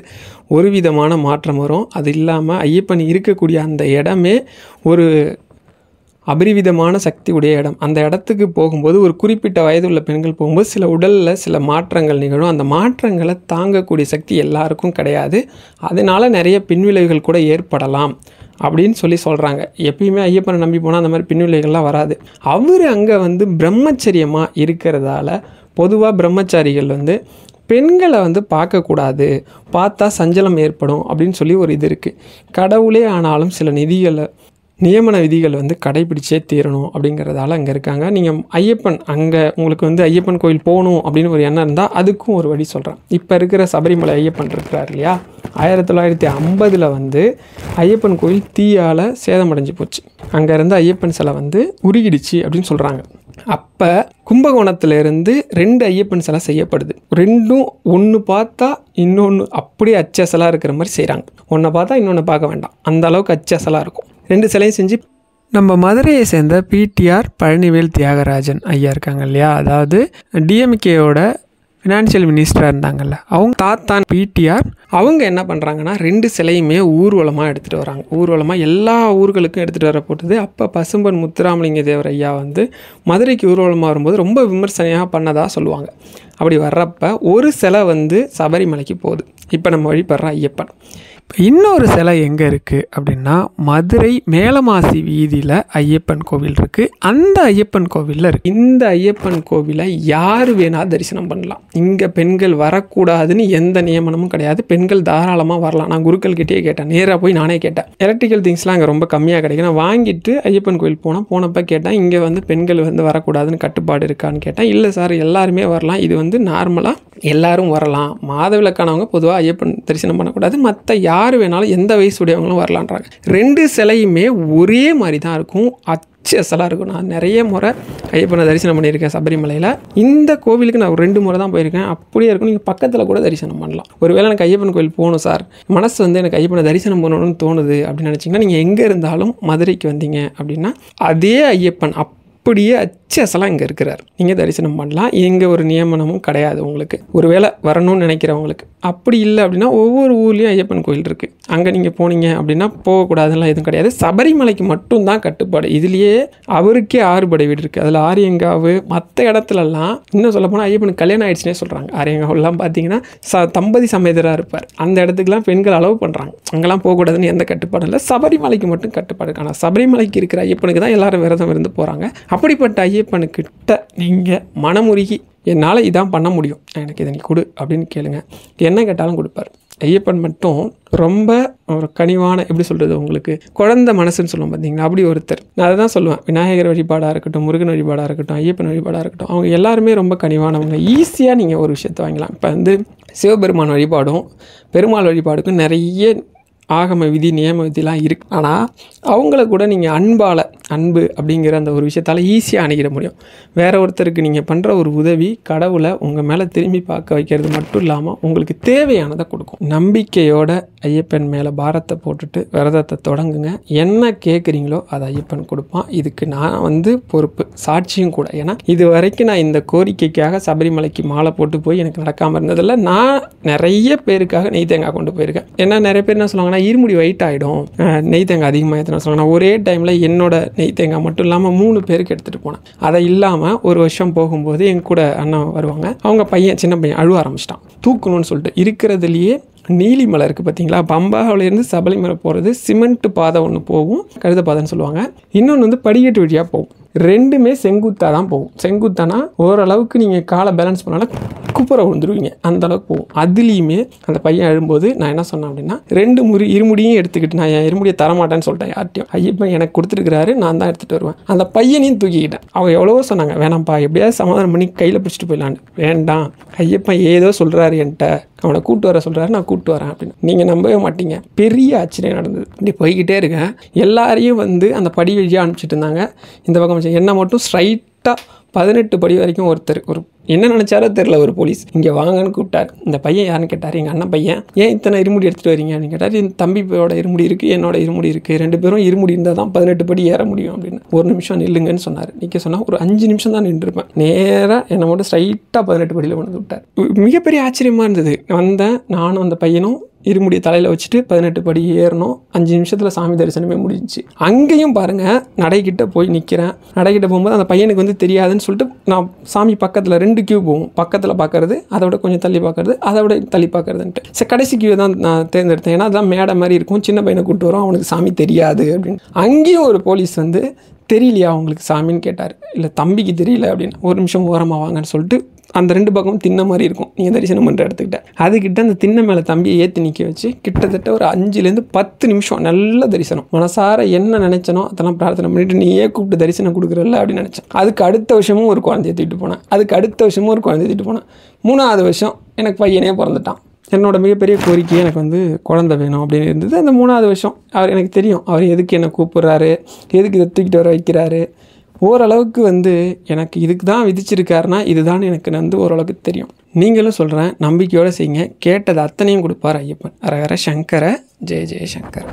ஒரு விதமான மாற்றம் வரும். அது இல்லாமல் ஐயப்பன் இருக்கக்கூடிய அந்த இடமே ஒரு அபரிவிதமான சக்தி உடைய இடம். அந்த இடத்துக்கு போகும்போது ஒரு குறிப்பிட்ட வயதுள்ள பெண்கள் போகும்போது சில உடலில் சில மாற்றங்கள் நிகழும். அந்த மாற்றங்களை தாங்கக்கூடிய சக்தி எல்லாருக்கும் கிடையாது. அதனால் நிறைய பின்விளைவுகள் கூட ஏற்படலாம் அப்படின்னு சொல்கிறாங்க. எப்பயுமே ஐயப்பனை நம்பி போனால் அந்த மாதிரி பின்விளைவுகள்லாம் வராது. அவர் அங்கே வந்து பிரம்மச்சரியமாக இருக்கிறதால பொதுவாக பிரம்மச்சாரிகள் வந்து பெண்களை வந்து பார்க்கக்கூடாது, பார்த்தா சஞ்சலம் ஏற்படும் அப்படின்னு சொல்லி ஒரு இது இருக்குது. கடவுளே ஆனாலும் சில நியமன விதிகள் வந்து கடைபிடிச்சே தீரணும் அப்படிங்கிறதால அங்கே இருக்காங்க. நீங்கள் ஐயப்பன் அங்கே உங்களுக்கு வந்து ஐயப்பன் கோயில் போகணும் அப்படின்னு ஒரு எண்ணம் இருந்தால் அதுக்கும் ஒரு வழி சொல்கிறேன். இப்போ இருக்கிற சபரிமலை ஐயப்பன் இருக்கிறார் இல்லையா, 1950 வந்து ஐயப்பன் கோயில் தீயால் சேதமடைஞ்சு போச்சு. அங்கே இருந்து ஐயப்பன் சிலை வந்து உருகிடுச்சு அப்படின்னு சொல்கிறாங்க. அப்போ கும்பகோணத்துலேருந்து 2 ஐயப்பன் சிலை செய்யப்படுது. ரெண்டும் ஒன்று பார்த்தா இன்னொன்று அப்படியே அச்சசலாக இருக்கிற மாதிரி செய்கிறாங்க. ஒன்றை பார்த்தா இன்னொன்று பார்க்க வேண்டாம், அந்த அளவுக்கு அச்சசலாக இருக்கும். 2 சிலையும் செஞ்சு நம்ம மதுரையை சேர்ந்த பிடிஆர் பழனிவேல் தியாகராஜன் ஐயா இருக்காங்க இல்லையா, அதாவது டிஎம்கேயோட ஃபினான்ஷியல் மினிஸ்டராக இருந்தாங்கல்ல, அவங்க தாத்தான் பிடிஆர் அவங்க என்ன பண்ணுறாங்கன்னா 2 சிலையுமே ஊர்வலமாக எடுத்துகிட்டு வராங்க. ஊர்வலமாக எல்லா ஊர்களுக்கும் எடுத்துகிட்டு வர போட்டது. அப்போ பசும்பொன் முத்துராமலிங்க தேவர் ஐயா வந்து மதுரைக்கு ஊர்வலமாக வரும்போது ரொம்ப விமர்சனையாக பண்ணதாக சொல்லுவாங்க. அப்படி வர்றப்ப ஒரு சிலை வந்து சபரிமலைக்கு போகுது. இப்போ நம்ம வழிபடுற ஐயப்பன். இன்னொரு சிலை எங்கே இருக்குது அப்படின்னா, மதுரை மேலமாசி வீதியில் ஐயப்பன் கோவில் இருக்குது. அந்த ஐயப்பன் கோவிலில் இருக்குது. இந்த ஐயப்பன் கோவிலை யார் வேணால் தரிசனம் பண்ணலாம். இங்கே பெண்கள் வரக்கூடாதுன்னு எந்த நியமனமும் கிடையாது. பெண்கள் தாராளமாக வரலாம். நான் குருக்கள்கிட்டே கேட்டேன், நேராக போய் நானே கேட்டேன். எலக்ட்ரிக்கல் திங்ஸ்லாம் அங்கே ரொம்ப கம்மியாக கிடைக்கும். நான் வாங்கிட்டு ஐயப்பன் கோவில் போனப்போ கேட்டேன், இங்கே வந்து பெண்கள் வந்து வரக்கூடாதுன்னு கட்டுப்பாடு இருக்கான்னு கேட்டேன். இல்லை சார், எல்லாருமே வரலாம், இது வந்து நார்மலாக எல்லாரும் வரலாம், மாதவிலக்கானவங்க பொதுவாக ஐயப்பன் தரிசனம் பண்ணக்கூடாது, மற்ற யார் வேணாலும் எந்த வயசுடையவங்களும் வரலான்றாங்க. 2 சிலையுமே ஒரே மாதிரி தான் இருக்கும், அச்சலாக இருக்கும். நான் நிறைய முறை ஐயப்பனை தரிசனம் பண்ணியிருக்கேன் சபரிமலையில். இந்த கோவிலுக்கு நான் 2 முறை தான் போயிருக்கேன். அப்படியே இருக்கும். நீங்கள் பக்கத்தில் கூட தரிசனம் பண்ணலாம். ஒருவேளை எனக்கு ஐயப்பன் கோவில் போகணும் சார், மனசு வந்து எனக்கு ஐயப்பனை தரிசனம் பண்ணணும்னு தோணுது அப்படின்னு நினச்சிங்கன்னா, நீங்கள் எங்கே இருந்தாலும் மதுரைக்கு வந்தீங்க அப்படின்னா அதே ஐயப்பன் அப்படியே அச்சலாம் இங்கே இருக்கிறார். நீங்கள் தரிசனம் பண்ணலாம். எங்கே ஒரு நியமனமும் கிடையாது உங்களுக்கு. ஒருவேளை வரணும்னு நினைக்கிறவங்களுக்கு. அப்படி இல்லை அப்படின்னா ஒவ்வொரு ஊர்லேயும் ஐயப்பன் கோயில் இருக்குது. அங்கே நீங்கள் போனீங்க அப்படின்னா போகக்கூடாதுலாம் எதுவும் கிடையாது. சபரிமலைக்கு மட்டும்தான் கட்டுப்பாடு. இதுலேயே அவருக்கே 6 படை வீடு இருக்குது. அதில் ஆரியங்காவு மற்ற இடத்துலலாம் இன்னும் சொல்ல போனால் ஐயப்பனுக்கு கல்யாணம் ஆயிடுச்சுனே சொல்கிறாங்க. ஆரியங்காவெல்லாம் பார்த்தீங்கன்னா தம்பதி சமேதராக இருப்பார். அந்த இடத்துக்குலாம் பெண்கள் அலோவ் பண்ணுறாங்க. அங்கெல்லாம் போகக்கூடாதுன்னு எந்த கட்டுப்பாடும் இல்லை. சபரிமலைக்கு மட்டும் கட்டுப்பாடு. ஆனால் சபரிமலைக்கு இருக்கிற ஐயப்பனுக்கு தான் எல்லாரும் விரதம் இருந்து போகிறாங்க. அப்படிப்பட்ட ஐயப்பனுக்கிட்ட நீங்கள் மனமுருகி என்னால் இதான் பண்ண முடியும், எனக்கு இதை நீ கொடு அப்படின்னு கேளுங்க. என்ன கேட்டாலும் கொடுப்பார். ஐயப்பன் மட்டும் ரொம்ப ஒரு கனிவான, எப்படி சொல்கிறது, உங்களுக்கு குழந்தை மனசுன்னு சொல்லுவோம் பார்த்தீங்களா, அப்படி ஒருத்தர். நான் அதை தான் சொல்லுவேன். விநாயகர் வழிபாடாக இருக்கட்டும், முருகன் வழிபாடாக இருக்கட்டும், ஐயப்பன் வழிபாடாக இருக்கட்டும், அவங்க எல்லாருமே ரொம்ப கனிவானவங்க. ஈஸியாக நீங்கள் ஒரு விஷயத்தை வாங்கலாம். இப்போ வந்து சிவபெருமான் வழிபாடும் பெருமாள் வழிபாடுக்கும் நிறைய ஆகம விதி நியம விதிலாம் இருக்குது. ஆனால் அவங்கள கூட நீங்கள் அன்பு அப்படிங்கிற அந்த ஒரு விஷயத்தால் ஈஸியாக அணுகிட முடியும். வேற ஒருத்தருக்கு நீங்கள் பண்ணுற ஒரு உதவி கடவுளை உங்கள் மேலே திரும்பி பார்க்க வைக்கிறது மட்டும் இல்லாமல் உங்களுக்கு தேவையானதை கொடுக்கும். நம்பிக்கையோட ஐயப்பன் மேலே பாரத்தை போட்டுட்டு விரதத்தை தொடங்குங்க. என்ன கேட்குறீங்களோ அதை ஐயப்பன் கொடுப்பான். இதுக்கு நான் வந்து பொறுப்பு, சாட்சியும் கூட. ஏன்னா இது வரைக்கும் நான் இந்த கோரிக்கைக்காக சபரிமலைக்கு மாலை போட்டு போய் எனக்கு நடக்காமல் இருந்ததில்ல. நான் நிறைய பேருக்காக நெய் தேங்காய் கொண்டு போயிருக்கேன். ஏன்னா நிறைய பேர் என்ன சொல்லுவாங்கன்னா, இருமுடி ஒயிட் ஆகிடும், நெய் தேங்காய் அதிகமாக எத்தனை சொல்லுவாங்க. நான் ஒரே டைமில் என்னோட நெய் தேங்காய் மட்டும் இல்லாமல் 3 பேருக்கு எடுத்துகிட்டு போனேன். அதை இல்லாமல் ஒரு வருஷம் போகும்போது என் கூட அண்ணன் வருவாங்க. அவங்க பையன், சின்ன பையன் அழுவ ஆரம்பிச்சிட்டான். தூக்கணும்னு சொல்லிட்டு. இருக்கிறதுலையே நீலிமலை இருக்குது பார்த்தீங்களா, பம்பாவிலேருந்து சபரிமலை போகிறது சிமெண்ட் பாதை ஒன்று போகும், கழுத பாதைன்னு சொல்லுவாங்க. இன்னொன்று வந்து படிக்கட்டு வழியாக போகும். 2மே செங்குத்தாக தான் போகும். செங்குத்தானா ஓரளவுக்கு நீங்கள் காலை பேலன்ஸ் பண்ணாலும் குப்புற விழுந்துருவீங்க, அந்த அளவுக்கு போகும். அதுலேயுமே அந்த பையன் எழும்போது நான் என்ன சொன்னேன் அப்படின்னா, 2 இருமுடியும் எடுத்துக்கிட்டு, நான் என் இருமுடியை தரமாட்டேன்னு சொல்லிட்டேன் யார்ட்டையும். ஐயப்பன் எனக்கு கொடுத்துருக்கிறாரு, நான் தான் எடுத்துகிட்டு வருவேன். அந்த பையனையும் தூக்கிக்கிட்டேன். அவங்க எவ்வளவோ சொன்னாங்க, வேணாம்ப்பா எப்படியாவது சமாதானம் பண்ணி கையில் பிடிச்சிட்டு போயிடலான்னு. வேண்டாம், ஐயப்பன் ஏதோ சொல்கிறாரு என்கிட்ட, அவனை கூட்டு வர சொல்கிறாரு, நான் கூட்டு வரேன் அப்படின்னு. நீங்கள் நம்பவே மாட்டீங்க, பெரிய ஆச்சரியம் நடந்தது. இப்படி போய்கிட்டே இருக்கேன். எல்லாரையும் வந்து அந்த படி வழியாக அனுப்பிச்சிட்டு இருந்தாங்க. இந்த பக்கம் என்ன மட்டும் ஸ்ட்ரைட்டாக 18 படி வரைக்கும் ஒருத்தர், ஒரு என்ன நினச்சாரோ தெரில, ஒரு போலீஸ் இங்கே வாங்கன்னு கூப்பிட்டார். இந்த பையன் யாருன்னு கேட்டார். எங்கள் அண்ணன் பையன். ஏன் இத்தனை இருமுடி எடுத்துகிட்டு வரீங்க அப்படின்னு கேட்டார். என் தம்பியோட இருமுடி இருக்குது, என்னோட இருமுடி இருக்குது, 2 பேரும் இருமுடி இருந்தால் தான் 18 படி ஏற முடியும் அப்படின்னு. 1 நிமிஷம் நில்லுங்கன்னு சொன்னார். நிற்க சொன்னால் ஒரு 5 நிமிஷம் தான் நின்றுருப்பேன். நேராக என்னை மட்டும் ஸ்ட்ரைட்டாக 18 படியில் கொண்டு வந்து விட்டார். மிகப்பெரிய ஆச்சரியமாக இருந்தது. வந்தேன், நானும் அந்த பையனும் இருமுடியை தலையில் வச்சுட்டு 18 படி ஏறணும். 5 நிமிஷத்தில் சாமி தரிசனமே முடிஞ்சிச்சு. அங்கேயும் பாருங்கள், நடைக்கிட்ட போய் நிற்கிறேன். நடைக்கிட்ட போகும்போது அந்த பையனுக்கு வந்து தெரியாதுன்னு சொல்லிட்டு நான் சாமி பக்கத்தில் 2 கியூ போகும். பக்கத்தில் பார்க்கறது, அதை விட கொஞ்சம் தள்ளி பார்க்கறது, அதை விட தள்ளி பார்க்கறதுன்ட்டு. சரி, கடைசி கியூ தான் நான் தேர்ந்தெடுத்தேன். ஏன்னா அதான் மேடை மாதிரி இருக்கும், சின்ன பையனை கூப்பிட்டு வரோம், அவனுக்கு சாமி தெரியாது அப்படின்னு. அங்கேயும் ஒரு போலீஸ் வந்து, தெரியலையா அவங்களுக்கு சாமின்னு கேட்டார். இல்லை தம்பிக்கு தெரியல அப்படின்னு. 1 நிமிஷம் ஓரமாக வாங்கன்னு சொல்லிட்டு அந்த 2 பக்கமும் திண்ணை மாதிரி இருக்கும், நீங்கள் தரிசனம் பண்ணுற இடத்துக்கிட்ட. அதுக்கிட்ட அந்த திண்ணை மேலே தம்பியை ஏற்றி நிற்க வச்சு கிட்டத்தட்ட ஒரு 5லேருந்து 10 நிமிஷம் நல்ல தரிசனம். மனசார என்ன நினைச்சனோ அதெல்லாம் பிரார்த்தனை பண்ணிட்டு, நீயே கூப்பிட்டு தரிசனம் கொடுக்குறல்ல அப்படின்னு நினச்சேன். அதுக்கு அடுத்த வருஷமும் ஒரு குழந்தைய தூக்கிட்டு போனேன். அதுக்கு அடுத்த வருஷமும் ஒரு குழந்தைய தூக்கிட்டு போனேன். 3ஆவது வருஷம் எனக்கு பையனே பிறந்துட்டான். என்னோட மிகப்பெரிய கோரிக்கையே எனக்கு வந்து குழந்தை வேணும் அப்படின்னு இருந்தது. அந்த 3ஆவது வருஷம் அவர் எனக்கு தெரியும், அவர் எதுக்கு என்னை கூப்பிட்றாரு, எதுக்கு இதை தூக்கிட்டு வர வைக்கிறாரு. ஓரளவுக்கு வந்து எனக்கு இதுக்கு தான் விதிச்சிருக்காருன்னா இதுதான் எனக்கு வந்து ஓரளவுக்கு தெரியும். நீங்களும் சொல்கிறேன், நம்பிக்கையோடு செய்யுங்க. கேட்டது அத்தனையும் கொடுப்பார் ஐயப்பன். ஹர ஹர சங்கர, ஜெய ஜெய சங்கர.